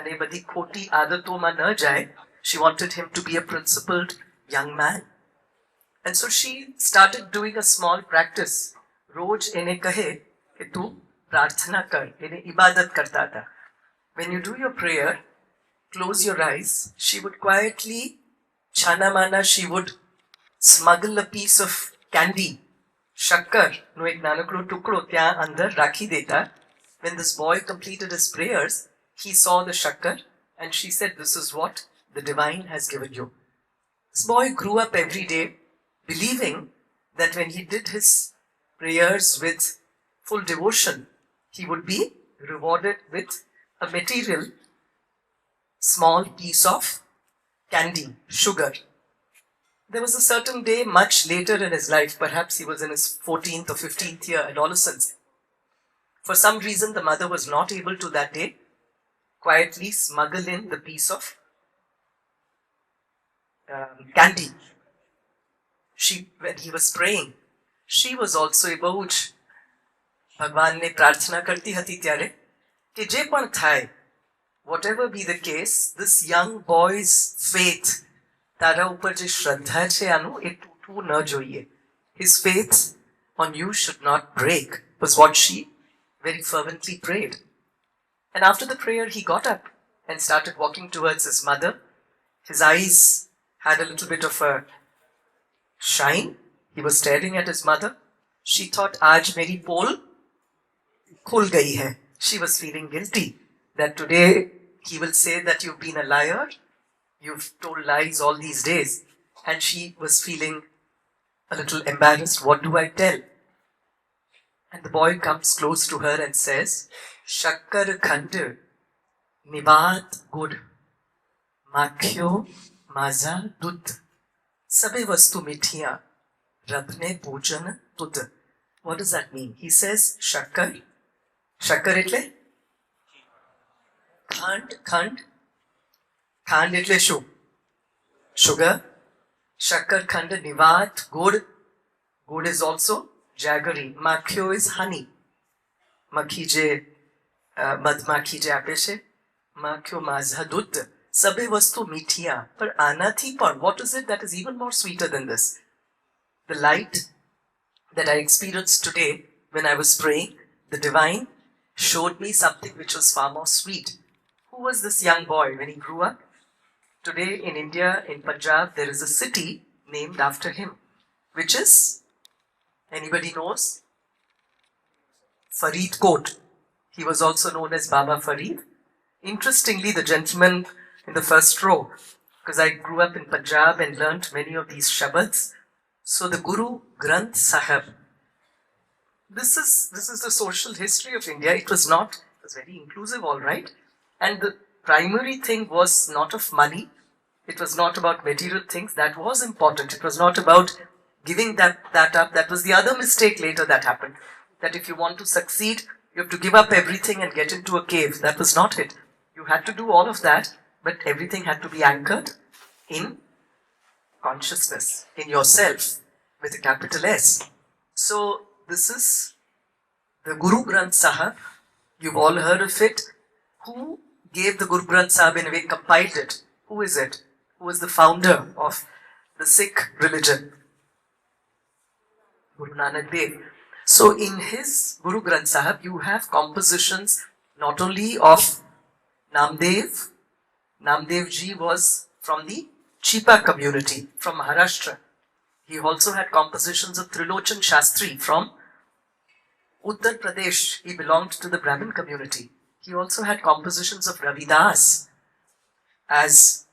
અને બધી ખોટી આદતોમાં ન જાય. She wanted him to be a principled young man. And so she started doing a small practice. રોજ એને કહે કે તું પ્રાર્થના કર. એને ઇબાદત કરતા હતા. When you do your prayer, close your eyes. She would quietly, chana mana, she would smuggle a piece of candy, shakkar, no ek nanakdo tukdo ત્યાં અંદર રાખી દેતા. When this boy completed his prayers, he saw the shakkar and she said, this is what the divine has given you. This boy grew up every day believing that when he did his prayers with full devotion, he would be rewarded with a material small piece of candy, sugar. There was a certain day much later in his life, perhaps he was in his 14th or 15th year adolescence. For some reason, the mother was not able to that day quietly smuggle in the piece of candy. When he was praying, she was also a બહુ જ ભગવાનને પ્રાર્થના કરતી હતી ત્યારે કે જે પણ થાય, whatever be the case, this young boy's faith તારા ઉપર જે શ્રદ્ધા છે આનું એ તૂટવું ન જોઈએ. His faith on you should not break, was what she very fervently prayed. And after the prayer, he got up and started walking towards his mother. His eyes had a little bit of a shine. He was staring at his mother. She thought, Aaj meri pole khul gayi hai. She was feeling guilty that today he will say that you've been a liar, you've told lies all these days. And she was feeling a little embarrassed. What do I tell? And the boy comes close to her and says, Shakkar khand nibat gud makhyo maza dud sabe vastu mithiya rabne bhojan tud. What does that mean? He says, Shakkar. Shakkar etle? Khand etle shu? Sugar. Shakkar khand nivat gud. Gud is also jaggery. Makhyo is honey. Makhi je madmakhi je ape છે. Makhyo mazha dud. Sabe vastu mithiya. Par anathi par. What is it that is even more sweeter than this? The light that I experienced today when I was praying, the divine showed me something which was far more sweet. Who was this young boy when he grew up? Today in India, in Punjab, there is a city named after him, which is, anybody knows? Faridkot. He was also known as Baba Farid. Interestingly, the gentleman in the first row, because I grew up in Punjab and learnt many of these shabads. So the Guru Granth Sahib, this is the social history of India. It was very inclusive, all right. And the primary thing was not of money. It was not about material things. That was important. It was not about giving that up. That was the other mistake later that happened. That if you want to succeed, you have to give up everything and get into a cave. That was not it. You had to do all of that, but everything had to be anchored in consciousness, in yourself, with a capital S. So this is the Guru Granth Sahib. You've all heard of it. Who gave the Guru Granth Sahib, in a way compiled it? Who is it? Who was the founder of the Sikh religion? Guru Nanak Dev. So in his Guru Granth Sahib, you have compositions not only of Namdev. Namdev ji was from the Chipa community from Maharashtra. He also had compositions of Trilochan Shastri from Uttar Pradesh. He belonged to the Brahmin community. He also had compositions of Ravidas. As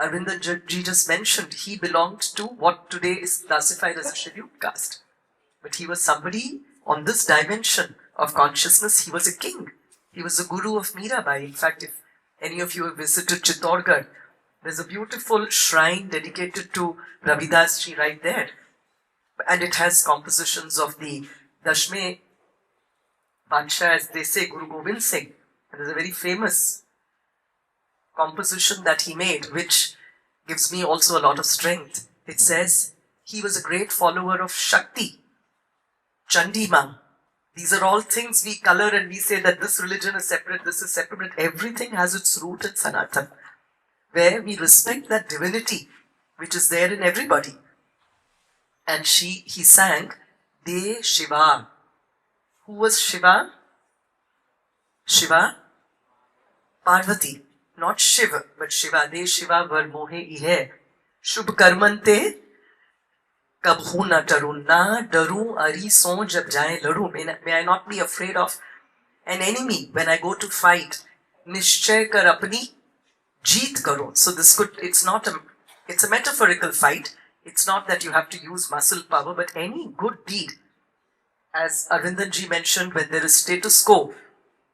Aravindan ji just mentioned, he belonged to what today is classified as a scheduled caste. But he was somebody on this dimension of consciousness. He was a king. He was the guru of Mirabai. In fact, if any of you have visited Chittorgarh, there's a beautiful shrine dedicated to Ravidas ji right there. And it has compositions of the Dashme Badsha, as they say, Guru Gobind Singh. And there's a very famous composition that he made, which gives me also a lot of strength. It says, he was a great follower of Shakti, Chandima. These are all things we color and we say that this religion is separate, this is separate. Everything has its root in Sanatan, where we respect that divinity which is there in everybody. And he sang De Shiva. Who was Shiva? Shiva? Parvati. Not Shiva, but Shiva. De Shiva var mohe ihe. Shubh karmante kabhu na taru. Na daru ari so jab jaye laru. May I not be afraid of an enemy when I go to fight. Nishchay kar apni jeet karo. So it's a metaphorical fight. It's not that you have to use muscle power, but any good deed. As Aravindan ji mentioned, when there is status quo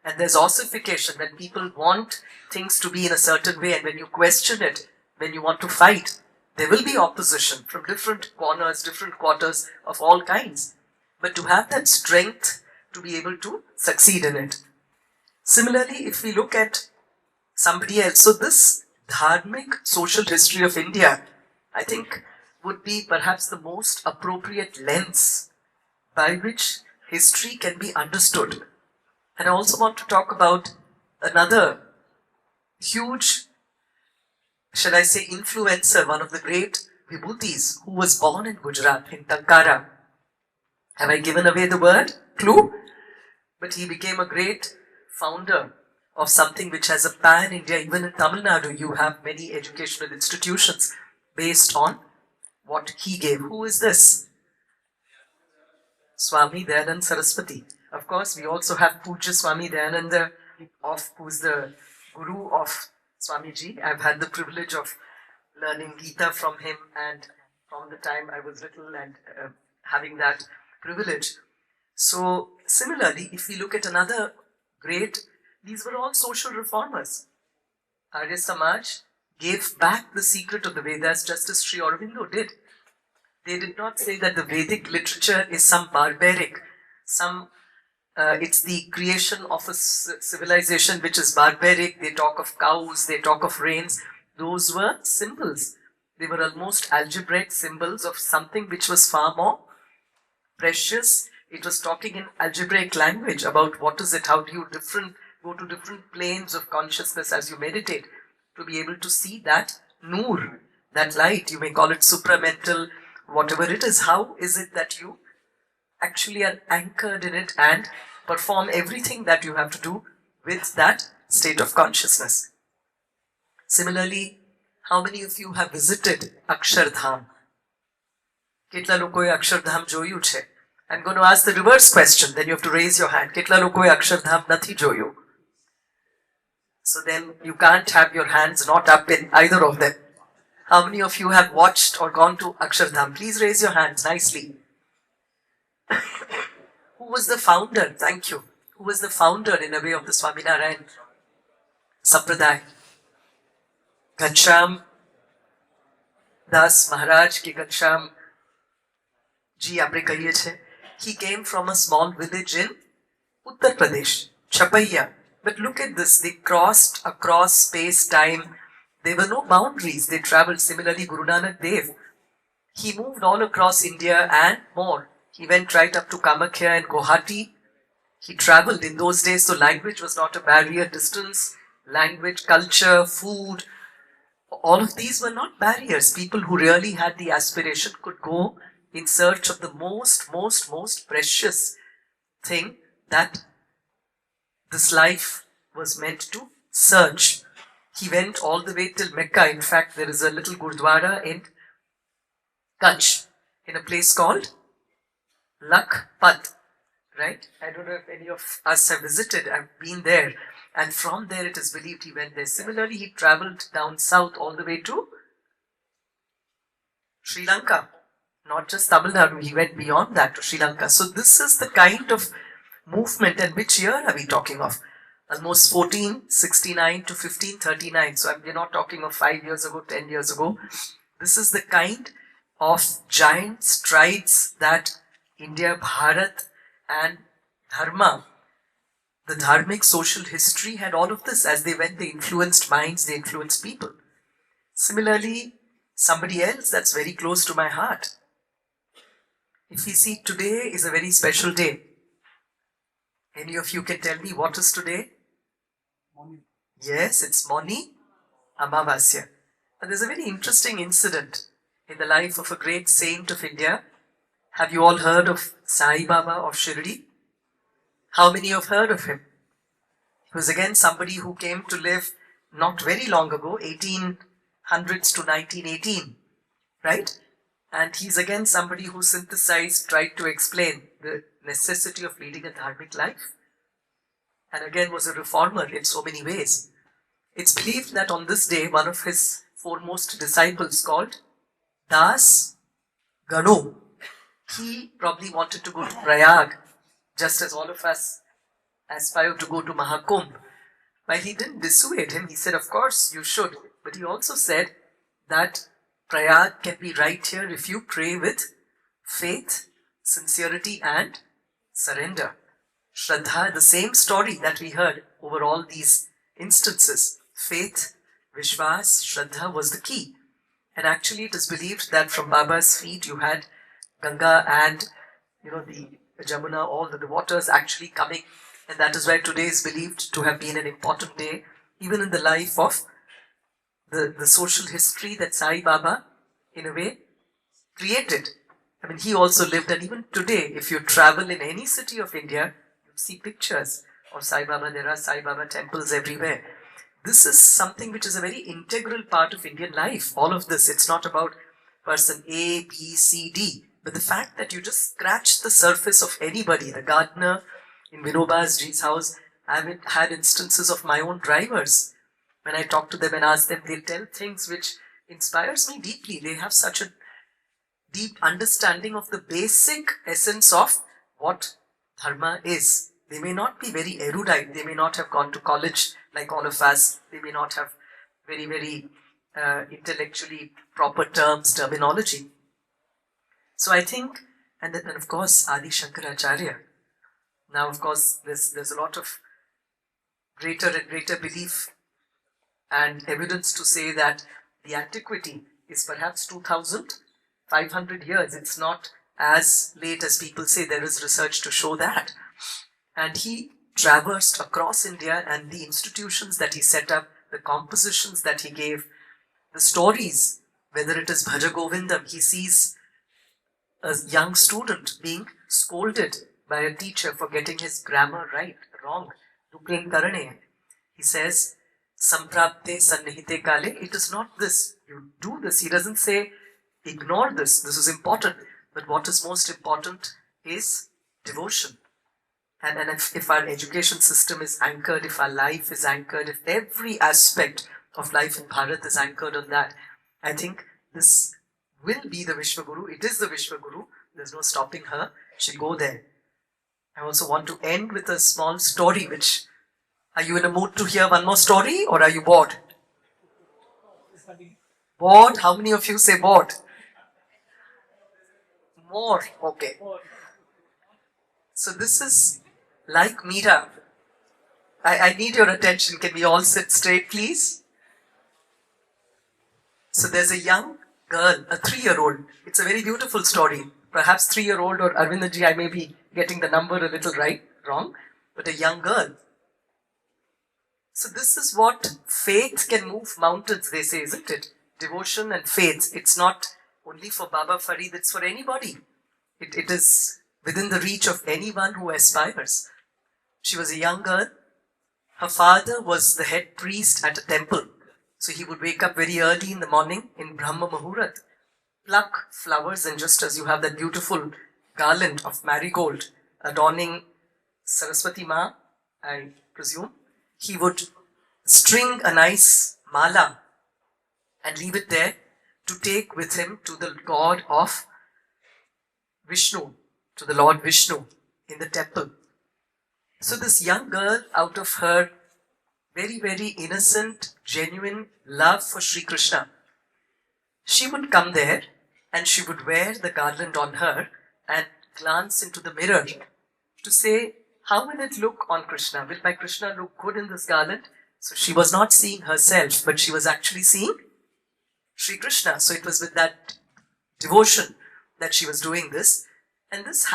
and there's ossification, when people want things to be in a certain way, and when you question it, when you want to fight, there will be opposition from different corners, different quarters of all kinds. But to have that strength to be able to succeed in it. Similarly, if we look at somebody else, so this Dharmic social history of India, I think, would be perhaps the most appropriate lens by which history can be understood. And I also want to talk about another huge shall I say, influencer, one of the great Vibhutis, who was born in Gujarat, in Tankara. Have I given away the word? Clue? But he became a great founder of something which has a pan-India. Even in Tamil Nadu, you have many educational institutions based on what he gave. Who is this? Swami Dayananda Saraswati. Of course, we also have Puja Swami Dayananda, who's the guru of Swamiji. I've had the privilege of learning Gita from him, and from the time I was little, and having that privilege. So, similarly, if we look at another great, these were all social reformers. Arya Samaj gave back the secret of the Vedas just as Sri Aurobindo did. They did not say that the Vedic literature is some barbaric, it's the creation of a civilization which is barbaric. They talk of cows, they talk of rains. Those were symbols. They were almost algebraic symbols of something which was far more precious. It was talking in algebraic language about what is it, how do you go to different planes of consciousness as you meditate to be able to see that noor, that light. You may call it supramental, whatever it is. How is it that you actually are anchored in it and perform everything that you have to do with that state of consciousness? Similarly, how many of you have visited Akshardham? Ketla lokoe Akshardham joyu છે? I'm going to ask the reverse question, then you have to raise your hand. Ketla lokoe Akshardham nathi joyu? So then you can't have your hands not up in either of them. How many of you have watched or gone to Akshardham? Please raise your hands nicely. Who was the founder? Thank you. Who was the founder in a way of the Swaminarayan Sampradaya? Ghanshyam Das Maharaj ke Ghanshyam ji apne kahiye chhe. He came from a small village in Uttar Pradesh, Chapaiya. But look at this, they crossed across space, time. There were no boundaries. They traveled. Similarly, Guru Nanak Dev, he moved all across India and more. He went right up to Kamakhya and Guwahati. He traveled in those days, so language was not a barrier. Distance, language, culture, food, all of these were not barriers. People who really had the aspiration could go in search of the most precious thing that this life was meant to search. He went all the way till Mecca. In fact, there is a little Gurdwara in Kutch, in a place called Lakhpat, right? I don't know if any of us have visited. I've been there. And from there it is believed he went there. Similarly, he travelled down south all the way to Sri Lanka. Not just Tamil Nadu, he went beyond that to Sri Lanka. So this is the kind of movement. And which year are we talking of? Almost 1469 to 1539. So we're not talking of 5 years ago, 10 years ago. This is the kind of giant strides that India, Bharat and Dharma, the Dharmic social history, had all of this. As they went, they influenced minds, they influenced people. Similarly, somebody else that's very close to my heart. If we see, today is a very special day. Any of you can tell me what is today? Yes, it's Moni Amavasya. And there's a very interesting incident in the life of a great saint of India. Have you all heard of Sai Baba of Shirdi? How many have heard of him? He was again somebody who came to live not very long ago, 1800s to 1918, right? And he's again somebody who synthesized, tried to explain the necessity of leading a dharmic life. And again was a reformer in so many ways. It's believed that on this day, one of his foremost disciples called Das Ganu, he probably wanted to go to Prayag, just as all of us aspire to go to Mahakumbh. But he didn't dissuade him. He said, of course you should. But he also said that Prayag can be right here if you pray with faith, sincerity and surrender. Shraddha, the same story that we heard over all these instances. Faith, Vishwas, Shraddha was the key. And actually it is believed that from Baba's feet you had Ganga and the Jamuna, all the waters actually coming. And that is why today is believed to have been an important day, even in the life of the social history that Sai Baba, in a way, created. I mean, he also lived, and even today, if you travel in any city of India, you see pictures of Sai Baba. There are Sai Baba temples everywhere. This is something which is a very integral part of Indian life. All of this, it's not about person A, B, C, D, but the fact that you just scratch the surface of anybody, the gardener in Vinoba's Ji's house. I've had instances of my own drivers. When I talk to them and ask them, they'll tell things which inspires me deeply. They have such a deep understanding of the basic essence of what Dharma is. They may not be very erudite. They may not have gone to college like all of us. They may not have very, very intellectually proper terminology. So I think, and then of course Adi Shankaracharya. Now of course there's a lot of greater and greater belief and evidence to say that the antiquity is perhaps 2,500 years. It's not as late as people say. There is research to show that. And he traversed across India, and the institutions that he set up, the compositions that he gave, the stories, whether it is Bhaja Govindam, he sees a young student being scolded by a teacher for getting his grammar wrong. He says, Samprapte sannihite kale. It is not this. You do this. He doesn't say, ignore this. This is important. But what is most important is devotion. And if our education system is anchored, if our life is anchored, if every aspect of life in Bharat is anchored on that, I think this will be the Vishwaguru. It is the Vishwaguru. There's no stopping her. She'll go there. I also want to end with a small story which, are you in a mood to hear one more story, or are you bored? Bored? How many of you say bored? More. Okay. So this is like Meera. I need your attention. Can we all sit straight, please? So there's a young girl, a 3-year-old. It's a very beautiful story. Perhaps 3-year-old or Aravindan, I may be getting the number a little wrong, but a young girl. So this is what faith can move mountains, they say, isn't it? Devotion and faith. It's not only for Baba Farid, it's for anybody. It is within the reach of anyone who aspires. She was a young girl. Her father was the head priest at a temple. So he would wake up very early in the morning in Brahma Muhurat, pluck flowers, and just as you have that beautiful garland of marigold adorning Saraswati Ma, I presume, he would string a nice mala and leave it there to take with him to the god of Vishnu, to the Lord Vishnu in the temple. So this young girl, out of her very, very innocent, genuine love for Sri Krishna, she would come there and she would wear the garland on her and glance into the mirror to say, how will it look on Krishna? Will my Krishna look good in this garland? So she was not seeing herself, but she was actually seeing Sri Krishna. So it was with that devotion that she was doing this. And this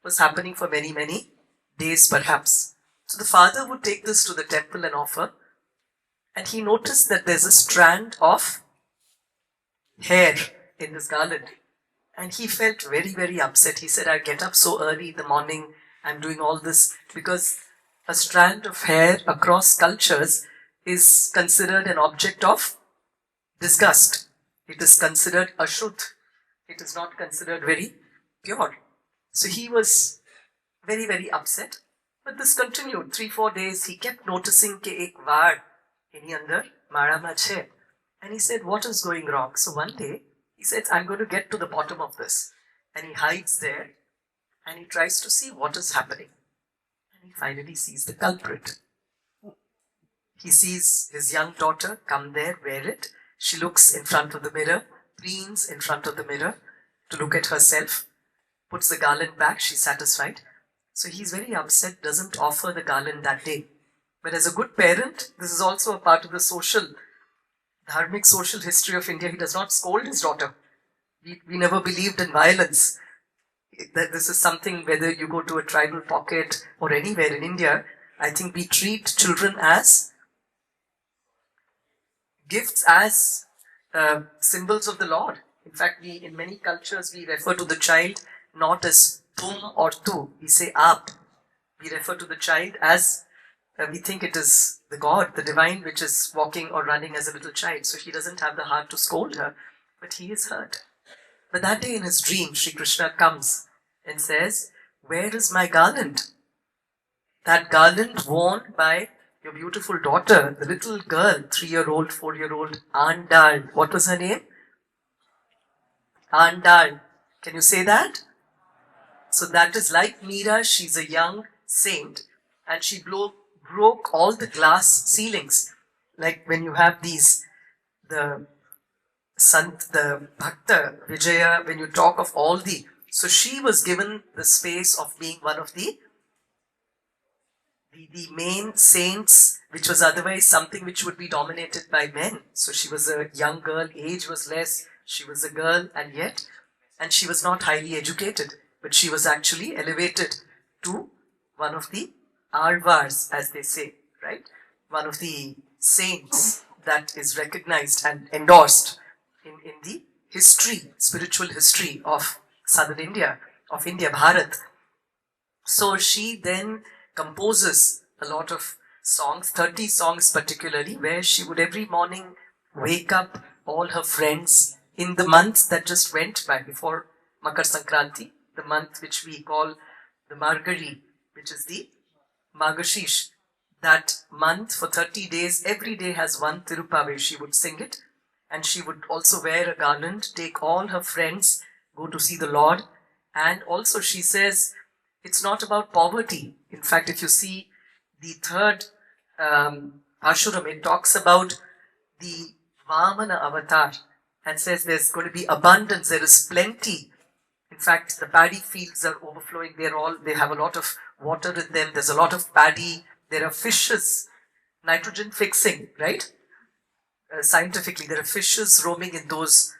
was happening for many, many days perhaps. So the father would take this to the temple and offer. And he noticed that there's a strand of hair in this garland. And he felt very, very upset. He said, I get up so early in the morning, I'm doing all this, because a strand of hair across cultures is considered an object of disgust. It is considered ashuddh. It is not considered very pure. So he was very, very upset. But this continued 3-4 days. He kept noticing ke ek vaad ini andar mara ma chhe. And he said, what is going wrong? So one day he said, I'm going to get to the bottom of this. And he hides there and he tries to see what is happening. And he finally sees the culprit. He sees his young daughter come there, wear it. She looks in front of the mirror, preens in front of the mirror to look at herself, puts the garland back, she's satisfied. So he's very upset, doesn't offer the garland that day. But as a good parent, this is also a part of the Dharmic social history of India. He does not scold his daughter. We never believed in violence. That this is something, whether you go to a tribal pocket or anywhere in India, I think we treat children as gifts as symbols of the Lord. In fact, in many cultures, we refer to the child not as tum or tu. We say aap. We refer to the child as, we think it is the God, the divine, which is walking or running as a little child. So he doesn't have the heart to scold her, but he is hurt. But that day in his dream, Sri Krishna comes and says, "Where is my garland? That garland worn by your beautiful daughter, the little girl, 3-year-old, 4-year-old, Andal." What was her name? Andal. Can you say that? So that is like Meera, she's a young saint, and she broke all the glass ceilings. Like when you have these, the Bhakta, Vijaya, when you talk of all the, so she was given the space of being one of the main saints, which was otherwise something which would be dominated by men. So she was a young girl, age was less, she was a girl, and she was not highly educated, but she was actually elevated to one of the Arvars, as they say, right? One of the saints that is recognized and endorsed in the history, spiritual history of southern India, of India, Bharat. So she then composes a lot of songs, 30 songs particularly, where she would every morning wake up all her friends in the month that just went by before Makar Sankranti, the month which we call the Margari, which is the Margashish. That month for 30 days, every day has one Tirupave. She would sing it, and she would also wear a garland, take all her friends, go to see the Lord. And also she says, it's not about poverty. In fact, if you see the third Ashuram, it talks about the Vamana avatar and says there's going to be abundance, there is plenty. In fact, the paddy fields are overflowing. They have a lot of water in them. There's a lot of paddy. There are fishes, nitrogen fixing, right? Scientifically, there are fishes roaming in those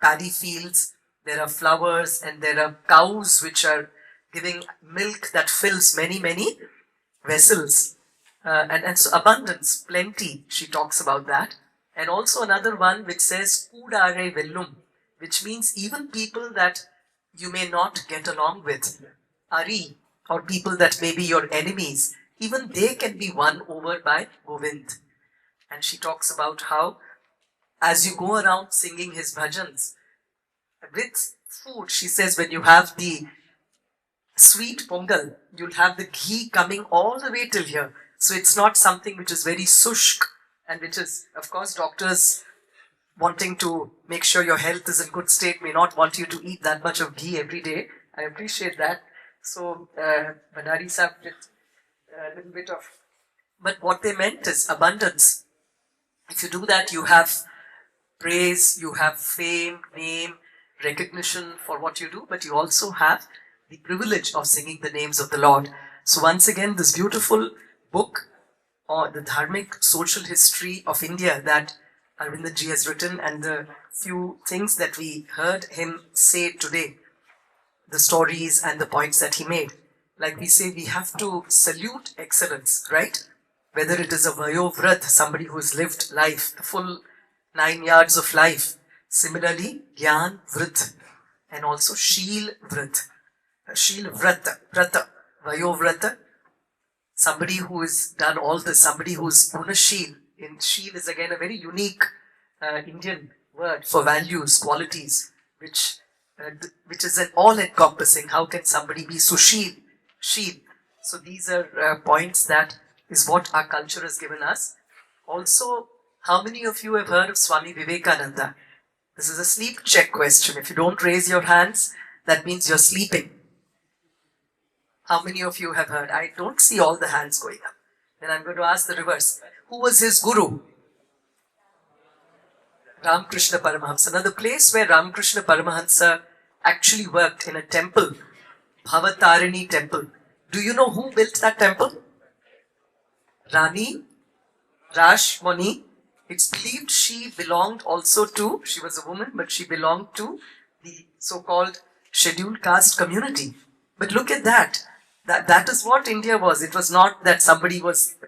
paddy fields. There are flowers, and there are cows which are giving milk that fills many, many vessels. And so abundance, plenty, she talks about that. And also another one which says, Kudare Vellum, which means even people that you may not get along with, Ari, or people that may be your enemies, even they can be won over by Govind. And she talks about how, as you go around singing his bhajans, with food, she says, when you have the sweet pongal, you'll have the ghee coming all the way till here. So it's not something which is very sushk, and which is, of course, doctors wanting to make sure your health is in good state may not want you to eat that much of ghee every day. I appreciate that. So, Bhandari Sahib did a little bit of, but what they meant is abundance. If you do that, you have praise, you have fame, name, recognition for what you do, but you also have the privilege of singing the names of the Lord. So once again, this beautiful book, or the Dharmic social history of India that Aravindan ji has written, and the few things that we heard him say today, the stories and the points that he made. Like we say, we have to salute excellence, right? Whether it is a Vayovrat, somebody who has lived life, the full 9 yards of life. Similarly, Gyan Vrit, and also Sheel Vrit. Sheel Vrata, Vrata, Vayovrata, somebody who has done all this, somebody who's Gunasheel. In Sheel is again a very unique Indian word for values, qualities, which is an all-encompassing. How can somebody be Susheel? Sheel. So these are points that is what our culture has given us. Also, how many of you have heard of Swami Vivekananda? This is a sleep check question. If you don't raise your hands, that means you're sleeping. How many of you have heard? I don't see all the hands going up. Then I'm going to ask the reverse. Who was his guru? Ramakrishna Paramahamsa. Now the place where Ramakrishna Paramahamsa actually worked in a temple, Bhavatarini temple. Do you know who built that temple? Rani Rashmani. It's believed she belonged also to, she was a woman, but she belonged to the so-called scheduled caste community. But look at that. That is what India was. It was not that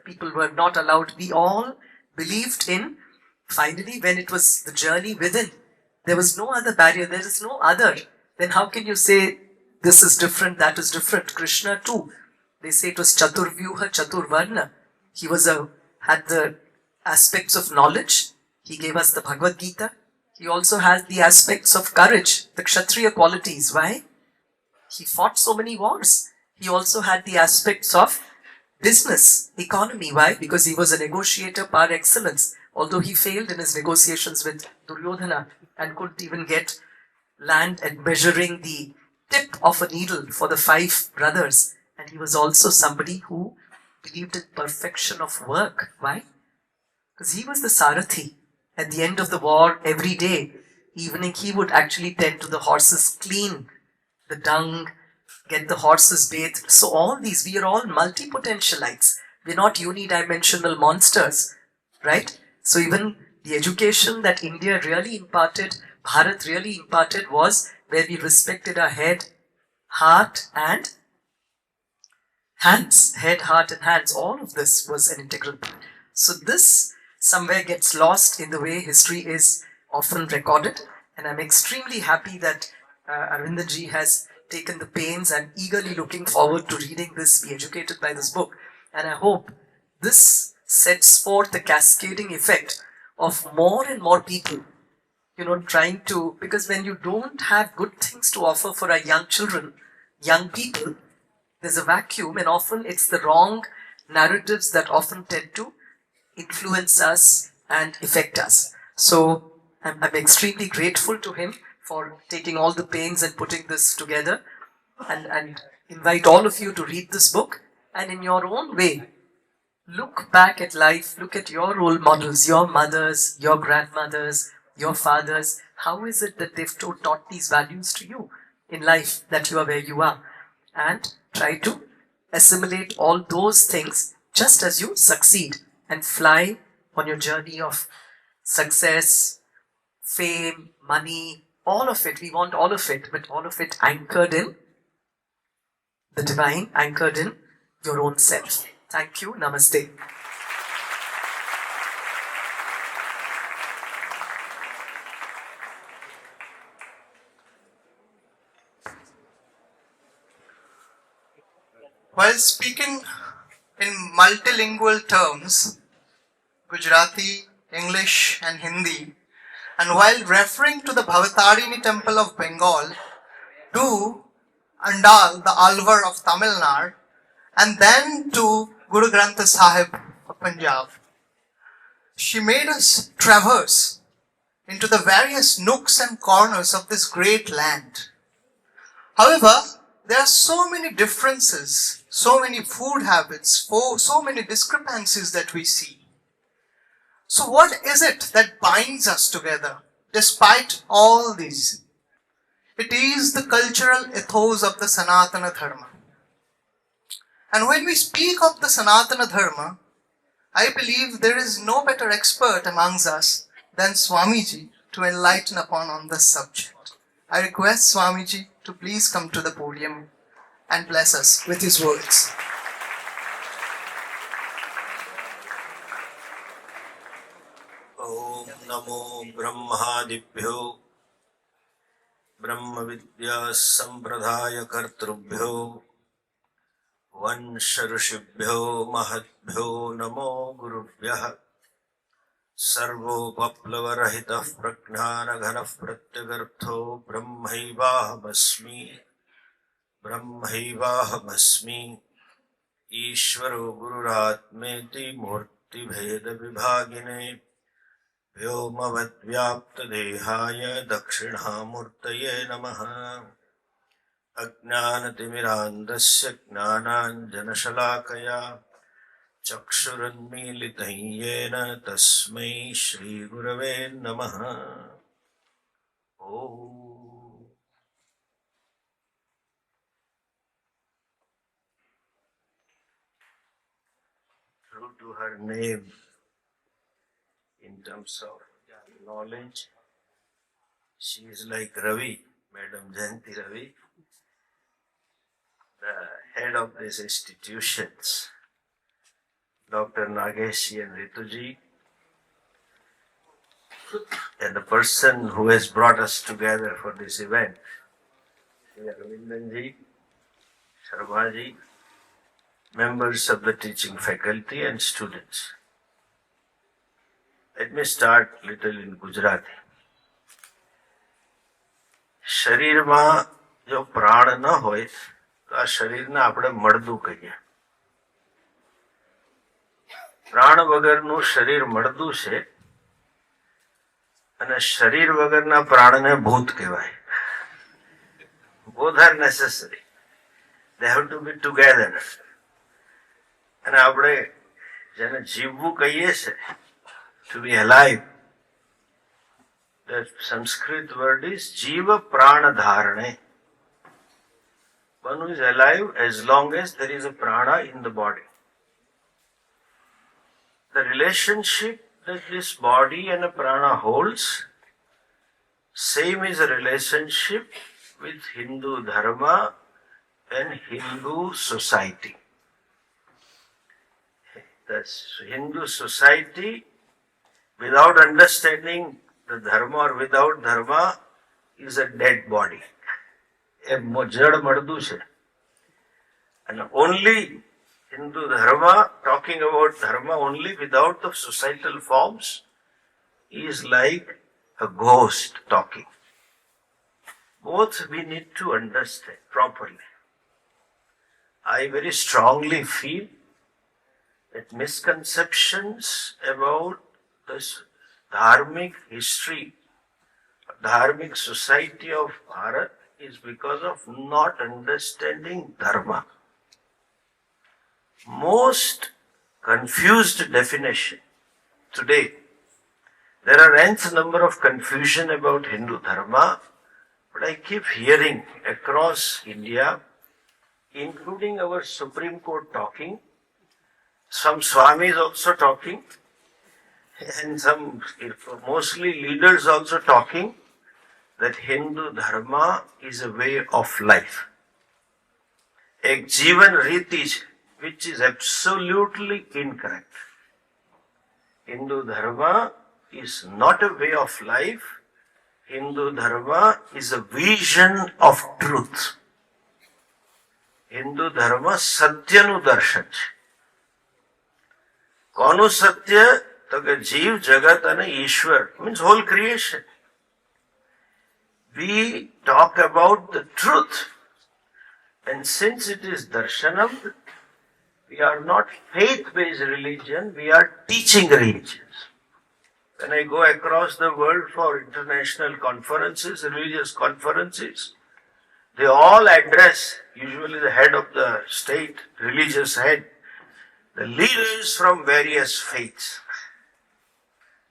people were not allowed. We all believed in, finally, when it was the journey within, there was no other barrier, there is no other. Then how can you say this is different, that is different? Krishna too, they say it was Chaturvyuha Chaturvarna. He had the aspects of knowledge. He gave us the Bhagavad Gita. He also has the aspects of courage, the Kshatriya qualities. Why? He fought so many wars. He also had the aspects of business, economy. Why? Because he was a negotiator par excellence. Although he failed in his negotiations with Duryodhana and couldn't even get land at measuring the tip of a needle for the 5 brothers. And he was also somebody who believed in perfection of work. Why? Because he was the Sarathi. At the end of the war, every day, evening, he would actually tend to the horses, clean the dung, get the horses bathed. So all these, we are all multi-potentialites. We're not unidimensional monsters, right? So even the education that India really imparted, Bharat really imparted, was where we respected our head, heart and hands. Head, heart and hands. All of this was an integral part. So this somewhere gets lost in the way history is often recorded. And I'm extremely happy that Aravindan ji has taken the pains. I'm eagerly looking forward to reading this, be educated by this book. And I hope this sets forth the cascading effect of more and more people, trying to, because when you don't have good things to offer for our young children, young people, there's a vacuum, and often it's the wrong narratives that often tend to influence us and affect us. So I'm extremely grateful to him for taking all the pains and putting this together, and invite all of you to read this book and in your own way look back at life, look at your role models, your mothers, your grandmothers, your fathers. How is it that they've taught these values to you in life, that you are where you are? And try to assimilate all those things just as you succeed and fly on your journey of success, fame, money, all of it. We want all of it, but all of it anchored in the divine, anchored in your own self. Thank you. Namaste.
While speaking in multilingual terms, Gujarati, English and Hindi, and while referring to the Bhavatarini temple of Bengal, to Andal, the Alvar of Tamil Nadu, and then to Guru Granth Sahib of Punjab, she made us traverse into the various nooks and corners of this great land. However, there are so many differences, so many food habits, so many discrepancies that we see. So what is it that binds us together despite all these? It is the cultural ethos of the Sanatana Dharma. And when we speak of the Sanatana Dharma, I believe there is no better expert amongst us than Swamiji to enlighten upon on this subject. I request Swamiji to please come to the podium and bless us with his words.
Om Namo Brahmadibhyo Brahma Vidya Sampradaya Kartrubhyo Vanshrushibhyo Mahatbhyo Namo Gurubhyah Sarvo Paplavarahitah Prajnana Ghanah Pratyagartho Brahmaivahamasmi Ishvaro Gururatmeti Murti Bheda Vibhagine Vyomavad Vyapta Dehaya Dakshinamurtaye Namaha Ajnanatimirandasya Jnananjanashalakaya Chakshuranmilitayena Tasmai Shri Gurave Namaha. Om. True to her name, in terms of knowledge, she is like Ravi, Madam Jayanti Ravi, the head of these institutions, Dr. Nageshi and Rituji, and the person who has brought us together for this event, Aravindan ji, Sharma ji, members of the teaching faculty and students. Let me start little in Gujarati. શરીરમાં જો પ્રાણ ન હોય તો આ શરીરને આપણે મળદું કહીએ. પ્રાણ વગરનું શરીર મળદું છે અને શરીર વગરના પ્રાણને ભૂત કહેવાય. Both are necessary. They have to be together. અને આપણે જેને જીવવું કહીએ છે, to be alive, the Sanskrit word is Jiva Prana Dharane. One who is alive as long as there is a prana in the body. The relationship that this body and a prana holds, same is a relationship with Hindu Dharma and Hindu society. The Hindu society, without understanding the Dharma or without Dharma, is a dead body. A jad mardu છે. And only Hindu Dharma, talking about Dharma only without the societal forms, is like a ghost talking. Both we need to understand properly. I very strongly feel that misconceptions about this Dharmic history, Dharmic society of Bharat is because of not understanding Dharma. Most confused definition today. There are nth number of confusion about Hindu Dharma, but I keep hearing across India, including our Supreme Court talking, some Swamis also talking, and some mostly leaders also talking that Hindu Dharma is a way of life. एक जीवन रीति है, which is absolutely incorrect. Hindu Dharma is not a way of life. Hindu Dharma is a vision of truth. Hindu Dharma સત્યનું દર્શન છે. કોનું સત્ય? તો કે જીવ, જગત અને ઈશ્વર, means whole creation. We talk about the truth, and since it is darshanam, we are not faith-based religion, we are teaching religions. When I go across the world for international conferences, religious conferences, they all address, usually the head of the state, religious head, the leaders from various faiths.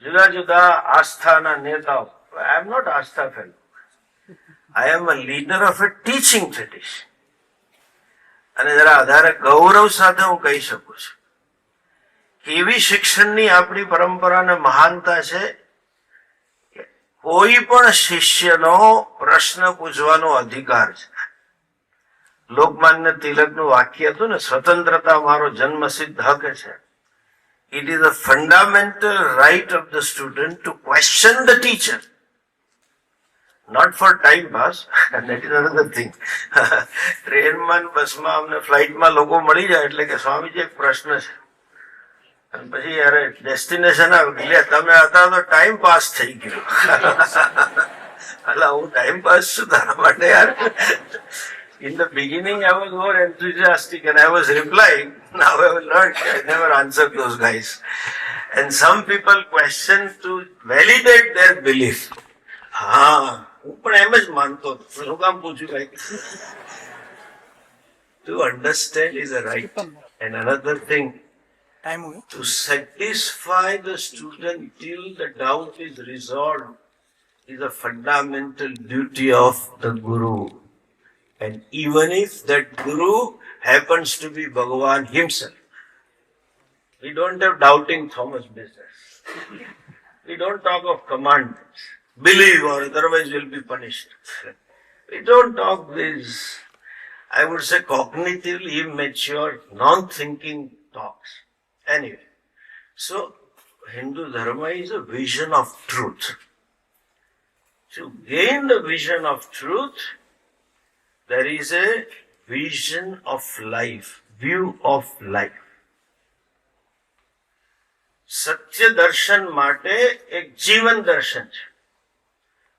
Juda juda asthana netao. I am not astha fellow. I am a leader of a teaching tradition. અને જરા આધારે ગૌરવ સાથે હું કહી શકું છું, એવી શિક્ષણની આપણી પરંપરાને મહાનતા છે. કોઈ પણ શિષ્યનો પ્રશ્ન પૂછવાનો અધિકાર છે. લોકમાન્ય તિલકનું વાક્ય હતું ને, સ્વતંત્રતા મારો જન્મસિદ્ધ હક છે. It is a fundamental right of the student to question the teacher. Not for time pass, and that is another thing. ટ્રેનમાં, બસમાં, અમને ફ્લાઇટમાં લોકો મળી જાય એટલે કે સ્વામીજી એક પ્રશ્ન છે. અને પછી યાર ડેસ્ટિનેશન આવે, તમે હતા તો ટાઈમ પાસ થઈ ગયો. એટલે હું ટાઈમ પાસ છું તારા માટે યાર. In the beginning, I was more enthusiastic and I was replying. Now I have learned I never answer those guys. And some people question to validate their belief. હું પણ એમ જ માનતો હતો. શું કામ પૂછ્યું ભાઈ? To understand is a right. And another thing, to satisfy the student till the doubt is resolved is a fundamental duty of the Guru. And even if that Guru happens to be Bhagavan himself, we don't have doubting Thomas business. We don't talk of commandments. Believe or otherwise will be punished. We don't talk these, I would say, cognitively immature, non-thinking talks. Anyway, so Hindu Dharma is a vision of truth. To gain the vision of truth, there is a vision of life, view of life. સત્ય દર્શન માટે એક જીવન દર્શન છે.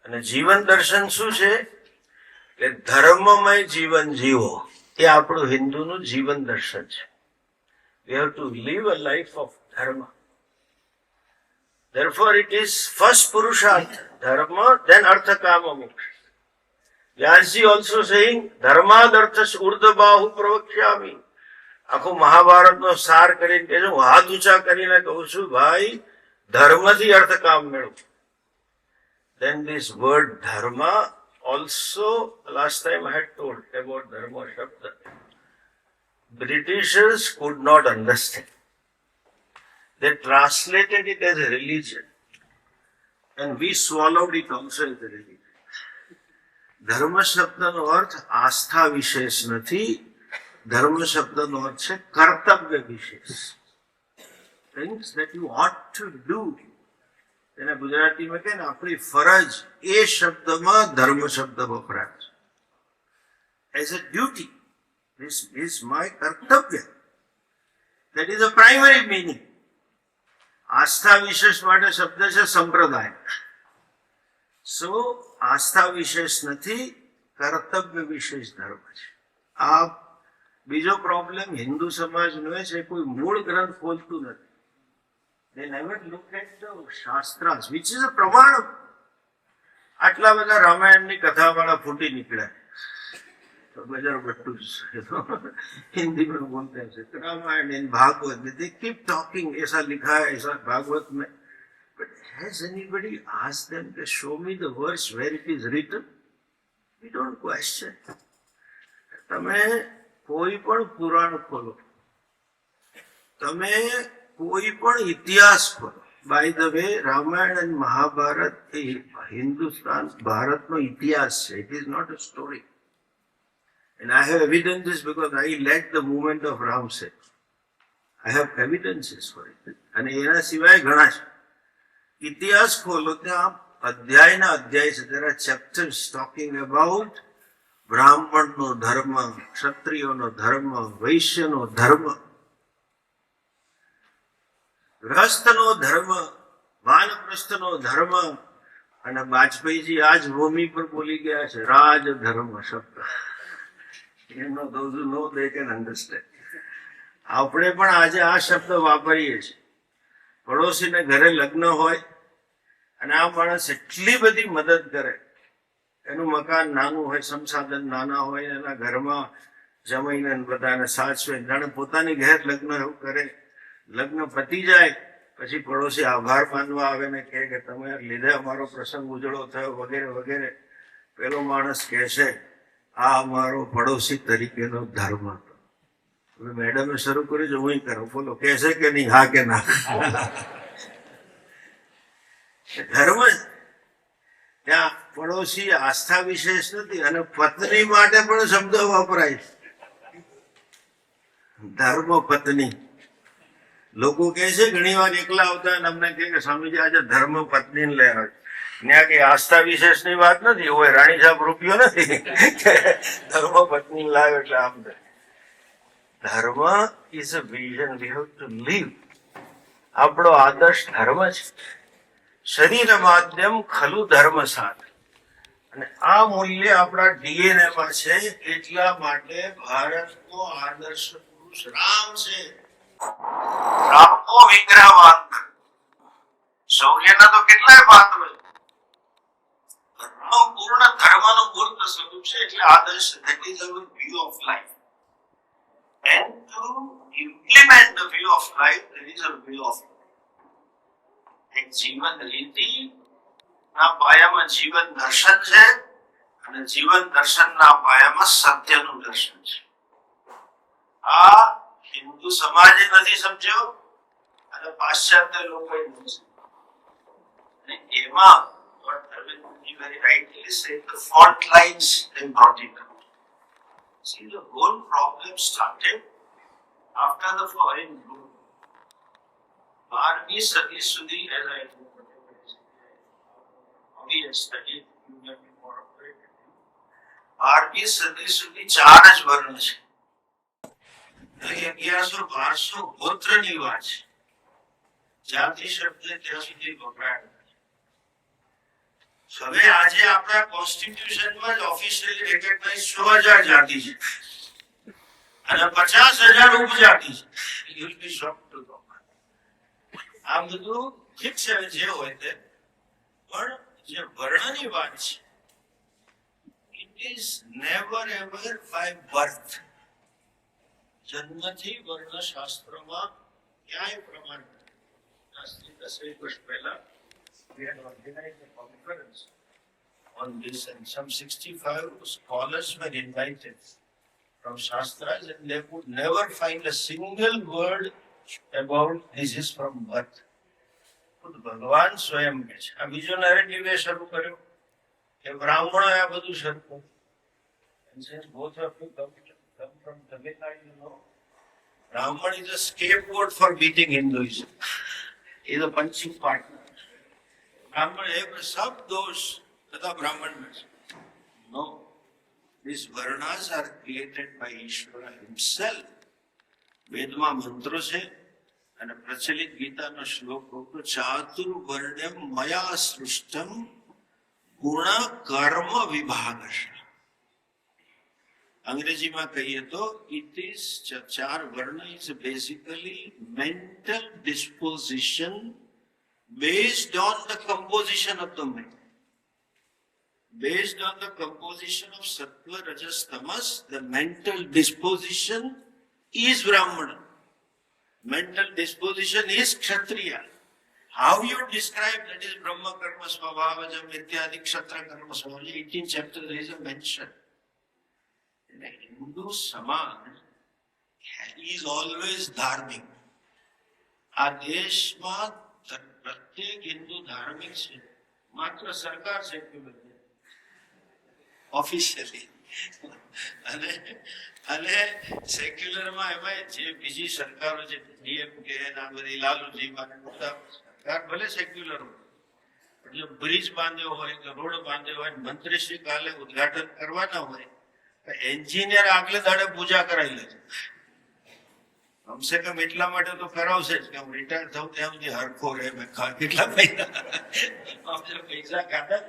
અને જીવન દર્શન શું છે? કે ધર્મમય જીવન જીવો. એ આપણું હિન્દુનું જીવન દર્શન છે. We have to live a life of dharma. Therefore, it is first purushartha, dharma, then artha, kama, moksha. Vyasji also saying, dharmadarthas urdhbahu pravakshami. આખું મહાભારતનો સાર કરીને કે હું હાથ ઊંચા કરીને કહું છું, ભાઈ ધર્મથી અર્થ કામ મેળવો. Then this word dharma also, last time I had told about dharma shabda. Britishers could not understand. They translated it as a religion. And we swallowed it also as a religion. ધર્મ શબ્દનો અર્થ આસ્થા વિશેષ નથી. ધર્મ શબ્દનો અર્થ છે કર્તવ્ય વિશેષ. Things that you ought to do. એને ગુજરાતીમાં કહે ને આપણી ફરજ, એ શબ્દમાં ધર્મ શબ્દ વપરાય છે. As a duty. This is my કર્તવ્ય. That is a primary meaning. આસ્થા વિશેષ માટે શબ્દ છે સંપ્રદાય. સો આસ્થા વિશેષ નથી, કર્તવ્ય વિશેષ ધર્મ છે. આ બીજો પ્રોબ્લેમ હિન્દુ સમાજનો એ છે, કોઈ મૂળ ગ્રંથ ખોલતું નથી. They never look at the shastras, which is a પ્રમાણ. આટલા બધા રામાયણની કથાવાળા ફૂટી નીકળ્યા. તો બજાર બટ્ટુ हिंदी में बोलते हैं रामायण इन भागवत में. They keep talking, ऐसा लिखा है, ऐसा भागवत में. But has anybody asked them to show me the verse where it is written? We don't question. તમે કોઈ પણ પુરાણ ખોલો, તમે કોઈ પણ ઇતિહાસ ખોલો. બાય ધ વે, રામાયણ અને મહાભારત એ હિન્દુસ્તાન ભારતનો ઇતિહાસ છે. It is not a story. And I have evidences because I led the movement of Ram Set. I have evidences for it. અને એના સિવાય ઘણા છે. ઇતિહાસ ખોલો ત્યાં અધ્યાયના અધ્યાય છે. There are chapters talking about બ્રાહ્મણનો ધર્મ, ક્ષત્રિયોનો ધર્મ, વૈશ્યનો ધર્મ, ગ્રહસ્થનો ધર્મ, વાનપ્રસ્થનો ધર્મ. અને વાજપેયીજી આ જ ભૂમિ પર બોલી ગયા છે રાજધર્મ શબ્દ. You know, those who know, they can understand. આપણે પણ આજે આ શબ્દ વાપરીએ છીએ. પડોશીને ઘરે લગ્ન હોય અને આ માણસ એટલી બધી મદદ કરે, એનું મકાન નાનું હોય, સંસાધન નાના હોય, એના ઘરમાં જમાઈને બધાને સાચવે, જાણે પોતાની ઘેર લગ્ન એવું કરે. લગ્ન પતી જાય પછી પડોશી આભાર માનવા આવે ને કહે કે તમે લીધે અમારો પ્રસંગ ઉજળો થયો વગેરે વગેરે. પેલો માણસ કહેશે આ અમારો પડોશી તરીકેનો ધર્મ હતો. હવે મેડમે શરૂ કર્યું છે, હું કરું, બોલો કહેશે કે નહીં, હા કે ના? ધર્મ ત્યાં પડોશી આસ્થા વિશેષ નથી. અને પત્ની માટે પણ શબ્દ વપરાય, ધર્મ પત્ની. લોકો કહે છે ઘણી વાર એકલા આવતા અને અમને કહે કે સ્વામીજી આજે ધર્મ પત્નીને લઈ આવે. ત્યાં કઈ આસ્થા વિશેષની વાત નથી, હોય રાણી સાહેબ રૂપિયો નથી ધર્મ પત્ની લાવ્યો એટલે આમ. Dharma is a vision we have to live. આપણો આદર્શ ધર્મ છે. શરીર માધ્યમ ખલું ધર્મ સાથ. અને આ મૂલ્ય આપણા ડીએનએ માં છે. એટલા માટે ભારતનો આદર્શ પુરુષ રામ છે. રામનો વિગ્રહવાન. શૌર્યના તો કેટલાય પાત્રો છે. પૂર્ણ ધર્મનું મૂર્ત સ્વરૂપ છે. એટલે આદર્શ, that is our view of life. And to implement the view of life, there is a view of life. એક જીવન રીતિ ના પાયામાં જીવન દર્શન છે અને જીવન દર્શનના પાયામાં સત્યનું દર્શન છે. આ હિન્દુ સમાજે નથી સમજ્યો અને પાશ્ચાત્ય લોકોએ નથી સમજ્યો. એમાં very rightly said, the fault lines they brought it out. See, the whole problem started after the foreign rule. 12મી સદી સુધી, as I obvious study, you may be more operated. 12મી સદી સુધી 4 જ વર્ણ છે. 1100-1200 ગોત્રની વાત છે. જાતિ શબ્દ ત્યાં સુધી વપરાય. હવે આજે આપણા કોન્સ્ટિટ્યુશનમાં જ ઓફિશિયલી રેકગ્નાઇઝ 6000 જાતિ છે અને 50,000 ઉપજાતિ છે. You will be shocked two નો. આ બધું ઠીક છે, જે હોય તે, પણ જે વર્ણની વાત છે, it is never ever by birth. જન્મથી વર્ણશાસ્ત્રમાં ક્યાંય પ્રમાણ નથી. આજથી 10 વર્ષ પહેલા we had organized a conference on this, and some 65 scholars were invited from Shastras, and they could never find a single word about this is from birth. ખુદ ભગવાન સ્વયં કહે છે. આ બીજો નેરેટિવ એ શરૂ કર્યો કે બ્રાહ્મણો આ બધું શરૂ કર્યું. And since both of you come from Tamil Nadu, you know, Brahman is a scapegoat for beating Hinduism. He is a punching partner. Brahman have सब दोष तथा ब्राह्मण में. No, these varnas are created by Ishvara himself. વેદમાં મંત્રો છે અને પ્રચલિત ગીતાનો શ્લોક હતો ચાતુર્વર્ણ્યમ મયા સૃષ્ટમ ગુણ કર્મ વિભાગશ. અંગ્રેજીમાં કહીએ તો it is 4 વર્ણ is basically mental disposition based on the composition of the mind. Based on the composition of sattva, rajas, tamas, the mental disposition is Brahmana. Mental disposition is Kshatriya. How you describe that is Brahma Karma Svabhavajam Ityadi Kshatra Karma Svabhavajam. 18th chapter there is a mention. In the Hindu Samaj is always Dharmic. આ દેશમાં પ્રત્યેક હિન્દુ ધાર્મિક છે, માત્ર સરકાર secular છે officially. અને સેક્યુલરમાં એમાં જે બીજી સરકારો છે, ડીએમકે ના બધી લાલુજી સરકાર ભલે સેક્યુલર હોય, પણ જો બ્રિજ બાંધ્યો હોય કે રોડ બાંધ્યો હોય, મંત્રીશ્રી કાલે ઉદઘાટન કરવાના હોય, એન્જિનિયર આગલે દાડે પૂજા કરાવી લે છે. કમસે કમ એટલા માટે તો કરાવશે જ કે હું રિટાયર થઉં ત્યાં સુધી હરખો રહે. મેં કેટલા પૈસા કાઢા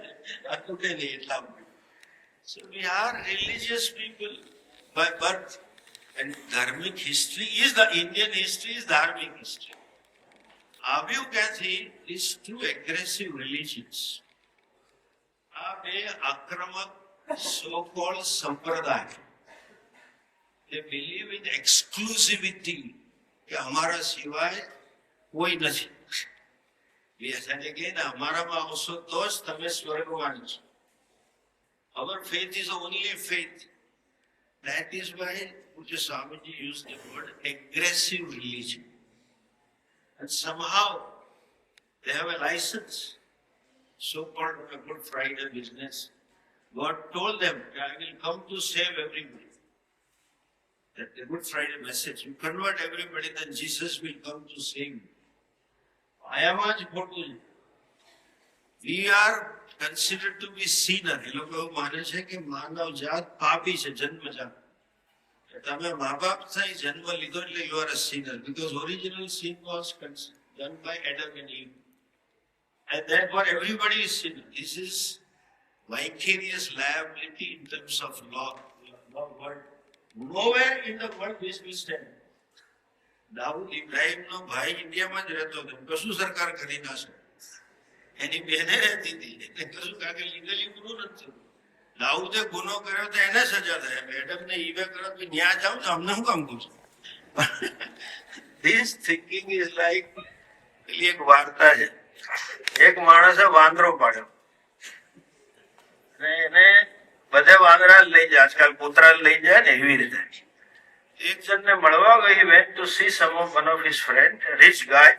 આ તૂટે નહીં એટલા માટે. So we are religious people by birth, and dharmic history is the Indian history is dharmic history. આવ્યું ક્યાંથી? these two aggressive religions. આ બે આક્રમક so-called સંપ્રદાય. They believe in exclusivity. કે અમારા સિવાય કોઈ નથી. અમારામાં આવશો તો જ તમે સ્વર્ગવાન છો. Our faith is the only faith. That is why Pujya Swamiji used the word aggressive religion. And somehow they have a license, so-called on a Good Friday business. God told them, I will come to save everybody. That the Good Friday message, you convert everybody, then Jesus will come to save you. I am much important. We are considered to be sinner. એ લોકો એવું માને છે કે માનવ જાત પાપી છે, જન્મજાત. તમે મા બાપ થઈ જન્મ લીધો એટલે you are a sinner, because original sin was done by Adam and Eve, and therefore everybody is sinner. This is vicarious liability in terms of law world. Nowhere in the world this will stand. Dawood ઇબ્રાહિમનો ભાઈ ઇન્ડિયામાં જ રહેતો હતો, કશું સરકાર કરી ના શકે. એની બહેને રહેતી હતી એટલે કશું કાકે લીગલી ગુનો નથી. દાઉદે ગુનો કર્યો તો એને સજા થાય, મેડમને ઈવે કર્યો તો ન્યા જાવ તો અમને શું કામ કહું છું? This thinking is like પેલી એક વાર્તા છે. એક માણસે વાંદરો પાડ્યો અને એને બધે વાંદરા લઈ જાય, આજકાલ કૂતરા લઈ જાય ને એવી રીતે. એક જણને મળવા ગઈ, he went to see one of his friend, a rich guy.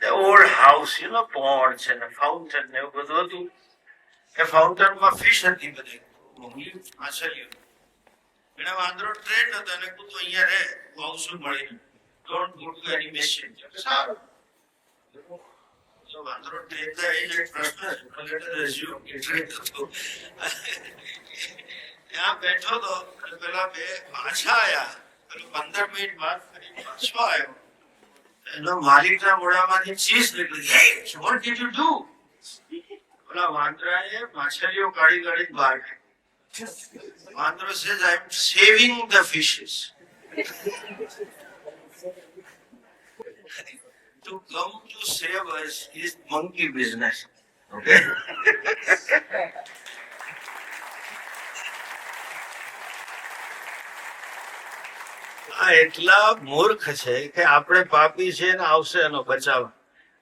The old house, you know, ponds and a fountain ને એવું બધું હતું. એ ફાઉન્ટનમાં ફિશ હતી બધી, માછલીઓ. એના વાંદરો ટ્રેન્ડ હતો અને કૂતરો અહીંયા રહે, આવું શું મળીને don't go to any mission. સારું, So વાંદરો ટેકતા એ જ એક પ્રશ્ન છે. But let us assume કે ત્યાં બેઠો તો અને પેલા બે પાછા આયા. પેલો 15 મિનિટ બાદ ફરી પાછો આવ્યો. એનો માલિકના મોઢામાંથી ચીઝ નીકળી. Hey, what did you do? ઓલા વાંદરાએ માછલીઓ કાઢી કાઢી બહાર કાઢી. વાંદરો says, I am saving the fishes. To come to save us is monkey business. Okay? આ એટલા મૂર્ખ છે કે આપણે પાપી છે ને આવશે એનો બચાવ.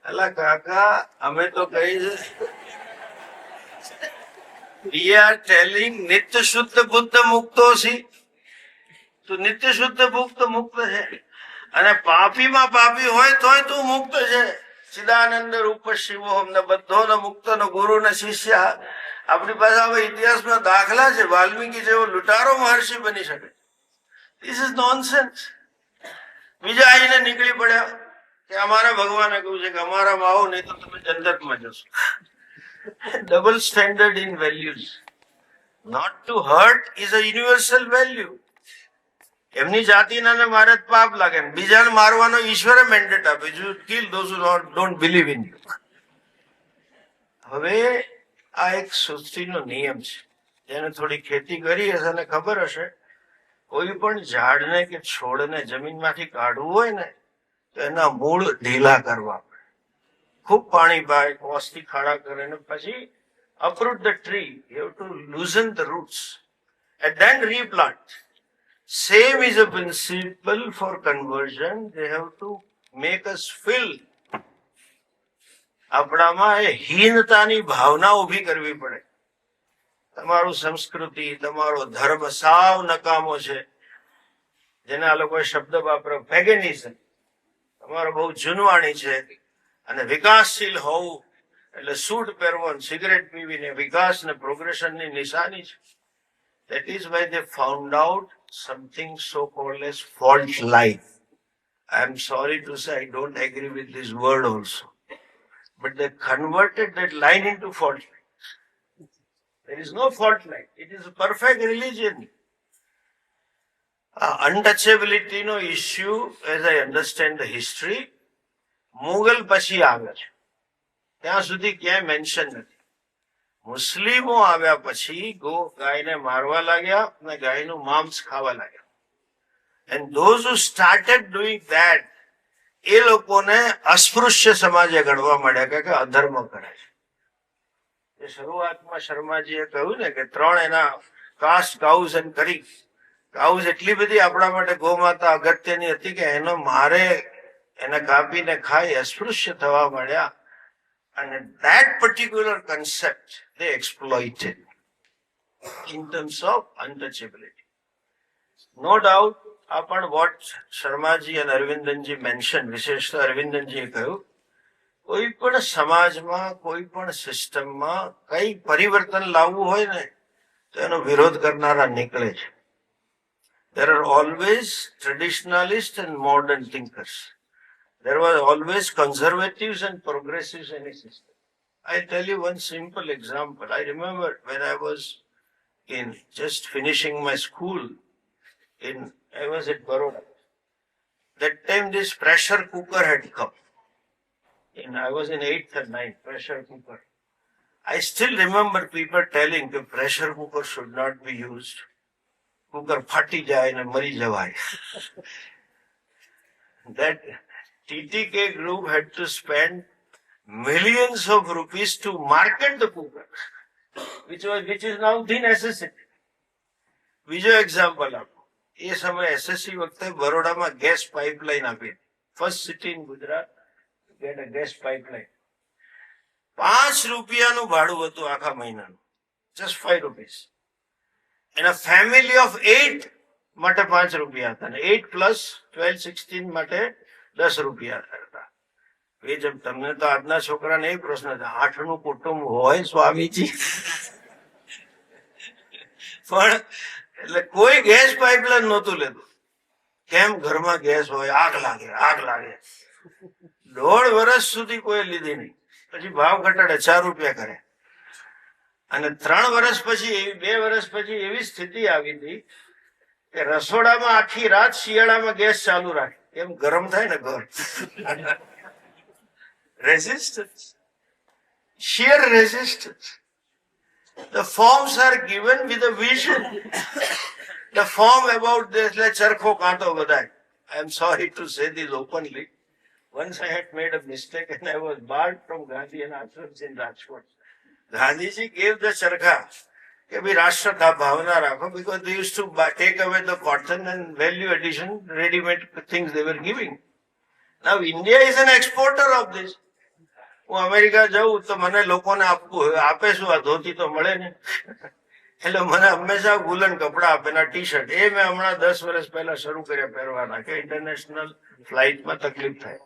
અલા કાકા અમે તો કહી છે we are telling નિત્ય શુદ્ધ બુદ્ધ મુક્તો છી. તો નિત્ય શુદ્ધ મુક્ત છે અને પાપીમાં પાપી હોય તોય તું મુક્ત છે. ચિદાનંદ રૂપ શિવો અમને બધોનો મુક્ત નો ગુરુ ને શિષ્ય. આપણી પાસે હવે ઇતિહાસમાં દાખલા છે. વાલ્મીકી જેવો લૂંટારો મહર્ષિ બની શકે. This is nonsense. બીજા આવીને નીકળી પડ્યા કે અમારા ભગવાને કહ્યું છે કે અમારામાં આવો નહીં તો તમે જન્નતમાં જશો. Double standard in values. Not to hurt is a universal value. એમની જાતિના ને મારે પાપ લાગે ને બીજાને મારવાનો ઈશ્વરે મેન્ડેટ આપે. You kill those who don't believe in you. હવે આ એક સૃષ્ટિનો નિયમ છે. જેને થોડી ખેતી કરી હશે અને ખબર હશે કોઈ પણ ઝાડને કે છોડને જમીનમાંથી કાઢવું હોય ને તો એના મૂળ ઢીલા કરવા પડે. ખૂબ પાણી પાય, કોસથી ખાડા કરે ને પછી uproot the tree. You have to loosen the roots and then replant. Same is a principle for conversion. They have to make us feel. આપણામાં એ હીનતાની ભાવના ઊભી કરવી પડે. તમારું સંસ્કૃતિ, તમારો ધર્મ સાવ નકામો છે. જેને આ લોકોએ શબ્દ વાપરો પેગેનિઝમ. તમારો બહુ જૂનવાણી છે અને વિકાસશીલ હોવું એટલે સૂટ પહેરવો, સિગરેટ પીવીને વિકાસ ને પ્રોગ્રેશનની નિશાની છે. That is why they found out something so called as fault line. I am sorry to say I don't agree with this word also. But they converted that line into fault line. There is no fault line. It is a perfect religion. Untouchability no issue, as I understand the history, Mughal પછી આવે છે. ત્યાં સુધી ક્યાંય mention નથી. મુસ્લિમો આવ્યા પછી ગાયને મારવા લાગ્યા અને ગાયનું માંસ ખાવા લાગ્યા. And those who started doing that, એ લોકોને અસ્પૃશ્ય સમાજે ગણવા માંડ્યા કે અધર્મ કરે છે. શરૂઆતમાં શર્માજીએ કહ્યું ને કે 3 એના કાસ્ટ કાઉઝ એન્ડ કરી. કાઉઝ એટલી બધી આપણા માટે ગૌમાતા અગત્યની હતી કે એનો મારે એને કાપીને ખાઈ અસ્પૃશ્ય થવા માંડ્યા. And that particular concept they exploited in terms of untouchability. No doubt, upon what Sharmaji and Aravindanji mentioned, વિશેષતા અરવિંદનજીએ કહ્યું, કોઈ પણ સમાજમાં, કોઈ પણ સિસ્ટમમાં કઈ પરિવર્તન લાવવું હોય ને તો એનો વિરોધ કરનારા નીકળે છે. There are always traditionalists and modern thinkers. There were always conservatives and progressives in a system. I'll tell you one simple example. I remember when I was just finishing my school, I was at Baroda. That time this pressure cooker had come. I was in 8th or 9th, pressure cooker. I still remember people telling that pressure cooker should not be used. Cooker phati jai na mari jawai. That TTK group had to spend millions of rupees to market the cooker, which is now the necessity. બીજો example આપો. એ સમયે SSC વખતે બરોડામાં gas pipeline આપી. First city in Gujarat get a gas pipeline. 5 રૂપિયાનું ભાડું હતું આખા મહિનાનું. Just 5 rupees. And a family of 8 માટે 5 રૂપિયા હતા. 8 plus 12, 16 માટે 10 રૂપિયા હતા. એ જેમ તમને તો આજના છોકરાને એ પ્રશ્ન છે, 8નું કુટુંબ હોય સ્વામીજી? પણ એટલે કોઈ ગેસ પાઇપલાઇન નહોતું લેતું. કેમ? ઘરમાં ગેસ હોય, આગ લાગે. 1.5 વર્ષ સુધી કોઈ લીધી નહીં. પછી ભાવ ઘટાડે, 4 રૂપિયા કરે. અને 3 વર્ષ પછી 2 વર્ષ પછી એવી સ્થિતિ આવી હતી કે રસોડામાં આખી રાત શિયાળામાં ગેસ ચાલુ રાખે, એમ ગરમ થાય ને ઘર. Resistance, sheer resistance. The forms are given with a vision. The form about this, like charkho kanto badai. I am sorry to say this openly. Once I had made a mistake and I was barred from Gandhi and ashrams in Rajkot. Gandhiji gave the charkha. કે ભાઈ રાષ્ટ્ર ભાવના રાખો, because they used to take away the cotton and value addition, ready-made things they were giving. Now India is an exporter of this. હું America જાઉં તો મને લોકોને આપવું આપે શું, આ ધોતી તો મળે ને, એટલે મને હંમેશા વુલન કપડા આપે ના ટી-શર્ટ. એ મેં હમણાં 10 વર્ષ પહેલા શરૂ કર્યા પહેરવાના, કે ઇન્ટરનેશનલ ફ્લાઇટમાં તકલીફ થાય.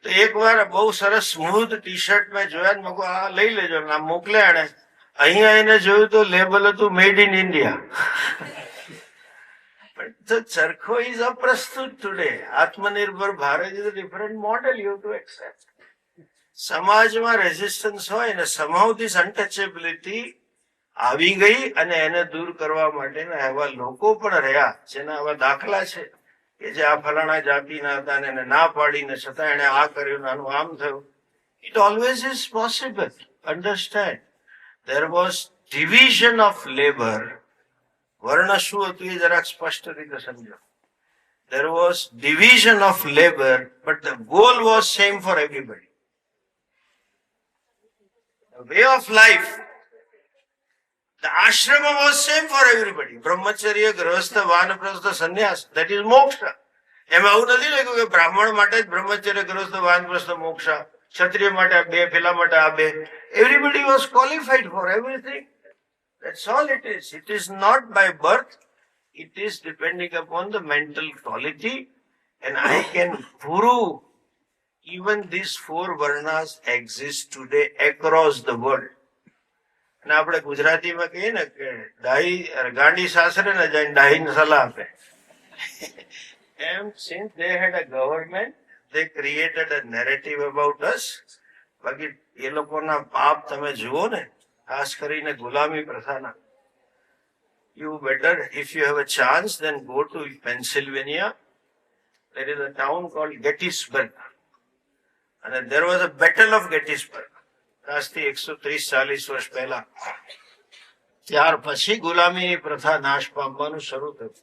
તો એક વાર બહુ સરસ સ્મૂથ ટી-શર્ટ મેં જોયા, મેં કહું આ લઈ લેજો, આ મોકલે એને. અહીંયા એને જોયું તો લેબલ હતું made in India. But the charkho is a prastut today. Atmanirbhar Bharat is a different model you have to accept. સમાજમાં રેઝિસ્ટન્સ હોય ને, somehow this untouchability આવી ગઈ અને એને દૂર કરવા માટેના એવા લોકો પણ રહ્યા, જેના આવા દાખલા છે કે જે આ ફલાણા જાતિના હતા ને એને ના પાડીને છતાં એને આ કર્યું, આનું આમ થયું. It always is possible. Understand. There was division of labor. વર્ણ શું હતું એ જરાક સ્પષ્ટ રીતે સમજો. There was division of labor, but the goal was same for everybody. The way of life, the ashrama was same for everybody. Brahmacharya, grahastha, vanaprastha, sannyas, that is moksha. એમાં આવું નથી લખ્યું કે બ્રાહ્મણ માટે જ બ્રહ્મચર્ય, ગ્રહસ્થ, વાનપ્રસ્થ, મોક્ષા, ક્ષત્રિય માટે આ 2, પેલા માટે આ 2. Everybody was qualified for everything. That's all it is. It is not by birth. It is depending upon the mental quality. And I can prove even these 4 varnas exist today across the world. અને આપણે ગુજરાતીમાં કહીએ ને કે ડાહી ગાંડી સાસરે ને જઈને ડાહીને સલાહ આપે. And since they had a government, they created a narrative about us. બાકી એ લોકોના પાપ તમે જુઓ ને, ખાસ કરીને ગુલામી પ્રથાના. You better, if you have a chance, then go to Pennsylvania. There is a town called Gettysburg. And there was a battle of Gettysburg. આજથી 130-40 વર્ષ પહેલા. ત્યાર પછી ગુલામી પ્રથા નાશ પામવાનું શરૂ થયું.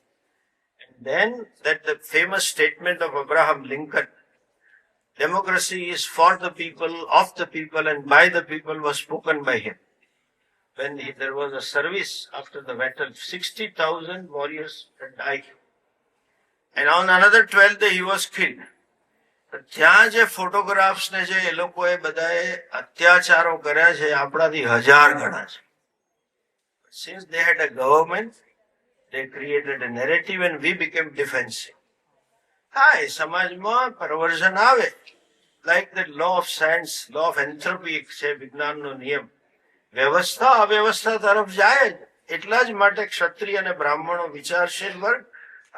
And then that the famous statement of Abraham Lincoln, democracy is for the people, of the people and by the people, was spoken by him. When there was a service after the battle, 60,000 warriors had died. And on another 12th day he was killed. ત્યાં જે photographs ને જે એ લોકોએ બધાએ અત્યાચારો કર્યા છે આપણાથી 1000 ગણા છે. Since they had a government, they created a narrative and we became defensive. હા, એ સમાજમાં પરવર્ઝન આવે, like the law of science, law of entropy છે વિજ્ઞાનનો નિયમ. વ્યવસ્થા અવ્યવસ્થા તરફ જાય જ. એટલા જ માટે ક્ષત્રિય અને બ્રાહ્મણો વિચારશીલ વર્ગ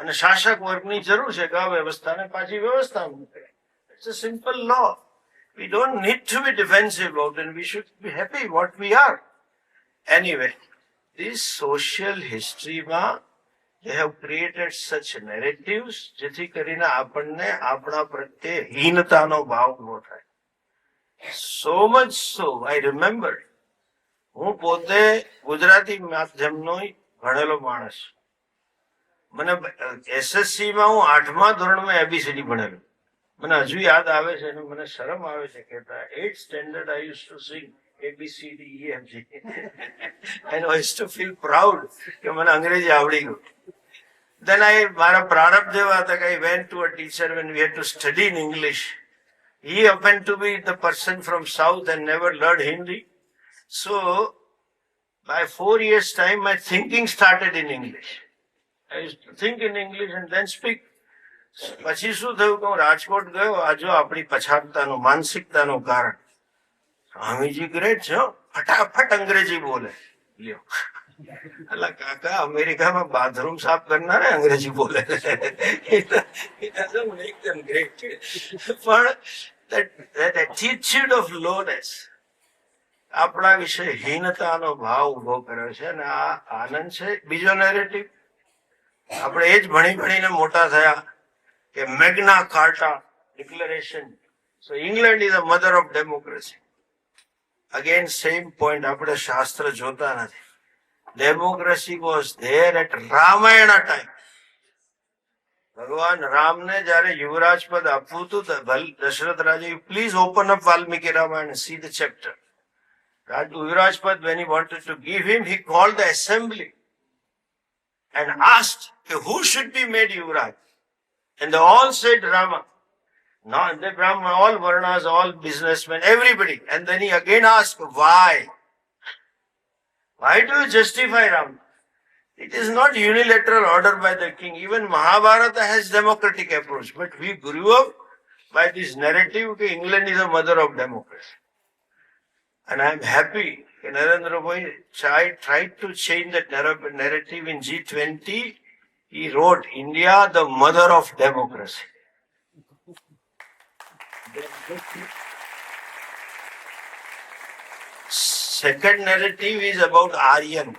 અને શાસક વર્ગની જરૂર છે કે અવ્યવસ્થાને પાછી વ્યવસ્થા મૂકે. It's a simple law. We don't need to be defensive about it, and we should be happy what we are. Anyway, this social history ma, they have created such narratives જેથી કરીને આપણને આપણા પ્રત્યે હીનતાનો ભાવ ઉભો થાય. So much so, I remember, હું પોતે ગુજરાતી માધ્યમનો ભણેલો માણસ. મને SSC માં હું 8મા ધોરણમાં ABCD ભણેલો. મને હજુ યાદ આવે છે અને મને શરમ આવે છે કહેતા. 8th standard I used to sing ABCDEFG and I used to feel proud કે મને અંગ્રેજી આવડી ગયું. Then મારા પ્રારબ્ધ એવા હતા કે I went to a teacher when we had to study in English. He happened to be the person from South and never learned Hindi. So by 4 years time my thinking started in English. I used to think in English and then speak. પછી શું થયું કે હું રાજકોટ ગયો, આ જો આપણી પછાતતાનું માનસિકતાનું કારણ. સ્વામીજી ગ્રેટ છે, ફટાફટ અંગ્રેજી બોલે. લ્યો અલા કાકા, અમેરિકામાં બાથરૂમ સાફ કરનારે અંગ્રેજી બોલે. એકદમ ગ્રેટ. પણ that attitude of lowness આપણા વિશે હીનતાનો ભાવ ઉભો કર્યો છે અને આ આનંદ છે. બીજો નેરેટિવ આપણે એ જ ભણી ભણીને મોટા થયા કે Magna Carta declaration, so England is a mother of democracy. Again same point, આપણે શાસ્ત્ર જોતા નથી. Democracy was there at Ramayana time. ભગવાન રામને જયારે યુવરાજ પદ આપવું હતું, દશરથ રાજા, please open up Valmiki Ramayana, see the chapter. Yuvraj Pad, when he wanted to give him, he called the assembly and asked who should be made Yuvraj. And they all said Rama. No, the Brahma, all Varnas, all businessmen, everybody. And then he again asked, why? Why do you justify Rama? It is not unilateral order by the king. Even Mahabharata has democratic approach. But we grew up by this narrative that England is a mother of democracy. And I am happy that Narendra Bhai tried to change that narrative in G20. He wrote, India, the mother of democracy. Second narrative is about Aryan.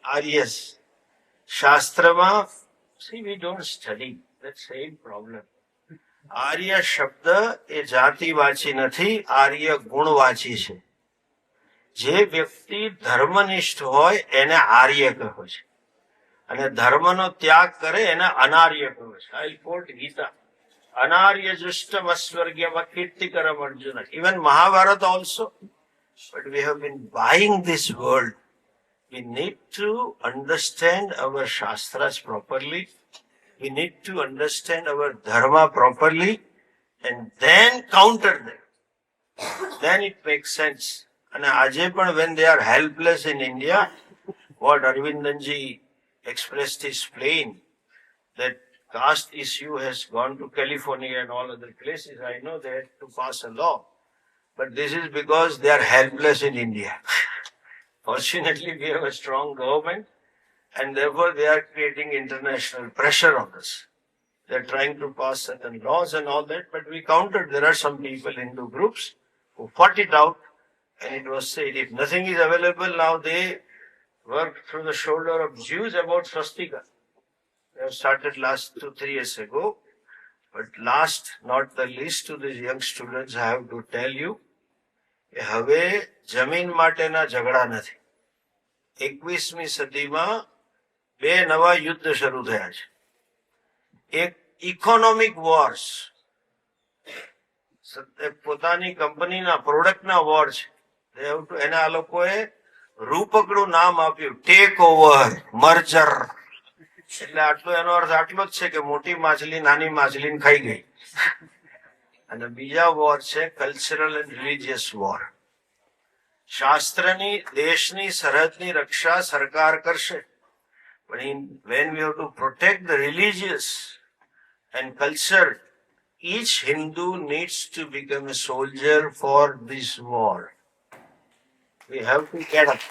Aryas. Shastrama, see, we don't study. That's the same problem. આર્ય શબ્દ એ જાતિવાચી નથી, આર્ય ગુણવાચી છે. જે વ્યક્તિ ધર્મનિષ્ઠ હોય એને આર્ય કહે છે અને ધર્મનો ત્યાગ કરે એને અનાર્ય કહે છે. આઈ કોટ ગીતા, અનાર્ય જુષ્ટમ અસ્વર્ગ્યમ કીર્તિકરમ Arjun. Even Mahabharata also. But we have been buying this world. We need to understand our શાસ્ત્રાસ properly. We need to understand our dharma properly and then counter them. Then it makes sense. And આજે પણ when they are helpless in India, what Aravindanji expressed is plain, that caste issue has gone to California and all other places. I know they had to pass a law, but this is because they are helpless in India. Fortunately, we have a strong government. And therefore they are creating international pressure on us. They are trying to pass certain laws and all that, but we countered. There are some people, Hindu groups, who fought it out, and it was said if nothing is available, now they work through the shoulder of Jews about swastika. They have started last 2-3 years ago. But last, not the least, to these young students, I have to tell you, હવે જમીન માટેના ઝઘડા નથી. 21મી સદીમાં બે નવા યુદ્ધ શરૂ થયા છે. એક ઇકોનોમિક વોર્સ, પોતાની કંપનીના પ્રોડક્ટના વોર છે. એને આ લોકોએ રૂપકડું નામ આપ્યું, ટેક ઓવર, મર્જર. એટલે આટલો એનો અર્થ આટલો જ છે કે મોટી માછલી નાની માછલીને ખાઈ ગઈ. અને બીજા વોર છે કલ્ચરલ એન્ડ રિલિજિયસ વોર. શાસ્ત્રની દેશની સરહદની રક્ષા સરકાર કરશે, but when we have to protect the religious and culture, each Hindu needs to become a soldier for this war. We have to get up.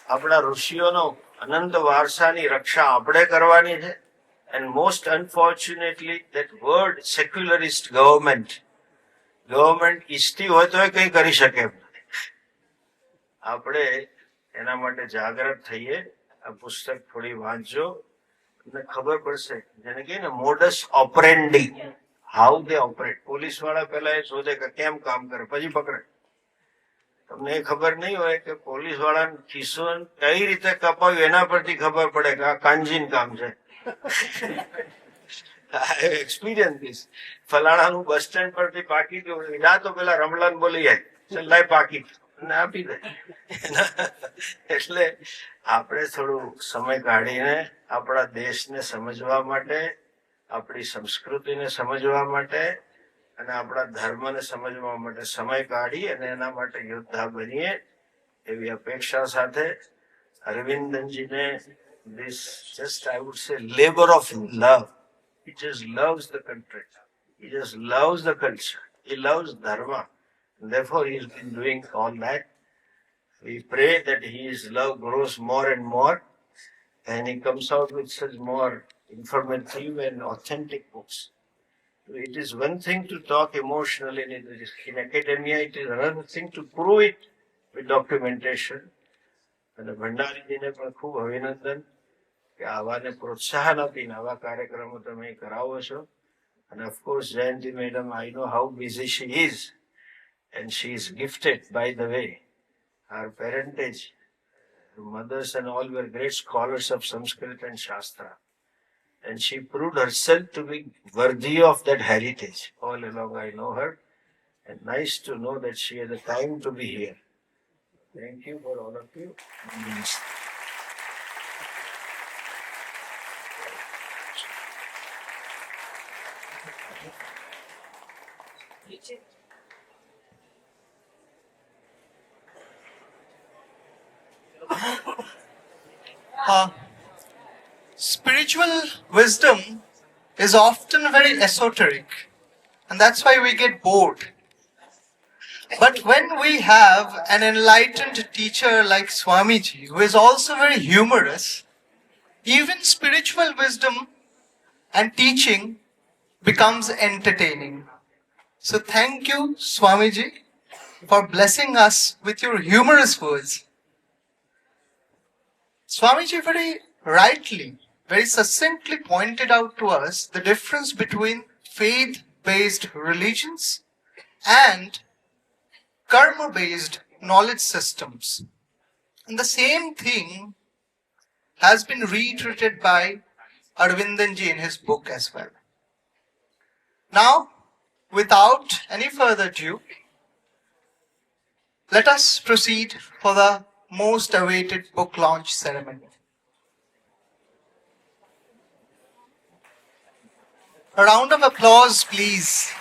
આપણા ઋષિઓનો અનંત વારસાની રક્ષા આપણે કરવાની છે. And most unfortunately, that word secularist government ઈચ્છતી હોય તો એ કઈ કરી શકે એમ નથી. આપણે એના માટે જાગૃત થઈએ. આ પુસ્તક થોડી વાંચજો, તમને ખબર પડશે. જેને કહે ને modus operandi, how they operate. Police વાળા પેલા એ શોધે કે કેમ કામ કરે, પછી પકડે. તમને એ ખબર નહીં હોય કે પોલીસ વાળાને ખિસ્સો કઈ રીતે કપાવ્યું એના પરથી ખબર પડે કે આ કાંજીન કામ છે. I have experienced this. ફલાણાનું બસ સ્ટેન્ડ પરથી પાકીટ લીધા તો પેલા રમલાન બોલી જાય, ચલાય પાકીટ આપી દે. એટલે આપણે થોડું સમય કાઢીને આપણા દેશને સમજવા માટે, આપણી સંસ્કૃતિને સમજવા માટે અને આપણા ધર્મને સમજવા માટે સમય કાઢી અને એના માટે યોદ્ધા બનીએ એવી અપેક્ષા સાથે અરવિંદનજીને this just, I would say, labor of love. He just loves the country. He just loves the culture. He loves Dharma. And therefore, he has been doing all that. We pray that his love grows more and more and he comes out with such more informative and authentic books. It is one thing to talk emotionally in academia, it is another thing to prove it with documentation. અને ભંડારીજીને પણ ખૂબ અભિનંદન કે આવાને પ્રોત્સાહન આપીને આવા કાર્યક્રમો તમે કરાવો છો. And of course, Jayanti madam, I know how busy she is, and she is gifted, by the way. Her parentage, her mothers and all were great scholars of Sanskrit and Shastra. And she proved herself to be worthy of that heritage. All along I know her, and nice to know that she has the time to be here. Thank you for all of you.
Spiritual wisdom is often very esoteric, and that's why we get bored. But when we have an enlightened teacher like Swamiji, who is also very humorous, even spiritual wisdom and teaching becomes entertaining. So thank you, Swamiji, for blessing us with your humorous words. Swamiji very rightly, very succinctly pointed out to us the difference between faith-based religions and karma-based knowledge systems. And the same thing has been reiterated by Aravindan ji in his book as well. Now, without any further ado, let us proceed for the most awaited book launch ceremony. A round of applause, please.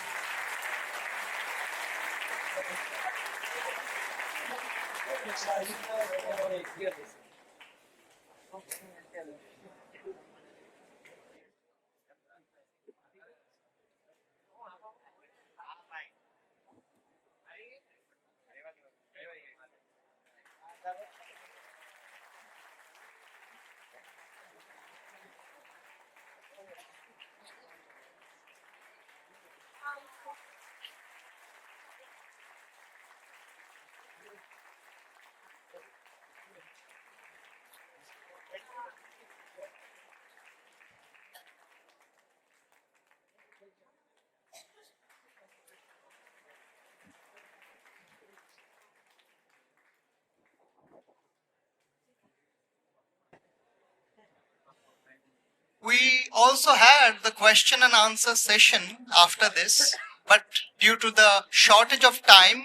We also had the question and answer session after this, but due to the shortage of time,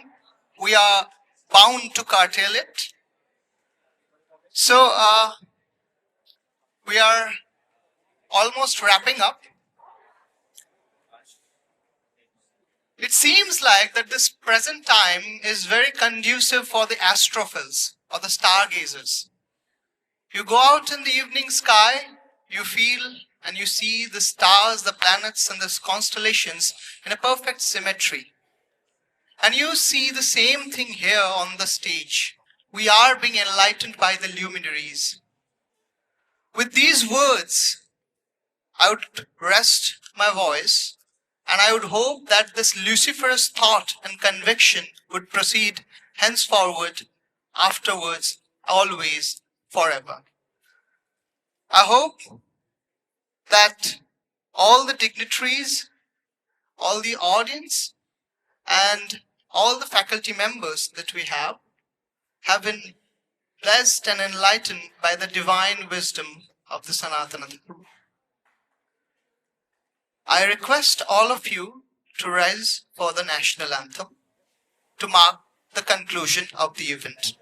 we are bound to curtail it. So, we are almost wrapping up. It seems like that this present time is very conducive for the astrophiles or the stargazers. You go out in the evening sky, you feel and you see the stars, the planets and the constellations in a perfect symmetry. And you see the same thing here on the stage. We are being enlightened by the luminaries. With these words, I would rest my voice, and I would hope that this luciferous thought and conviction would proceed henceforward, afterwards, always, forever. I hope that all the dignitaries, all the audience, and all the faculty members that we have been blessed and enlightened by the divine wisdom of the Sanatana Dharma. I request all of you to rise for the national anthem to mark the conclusion of the event.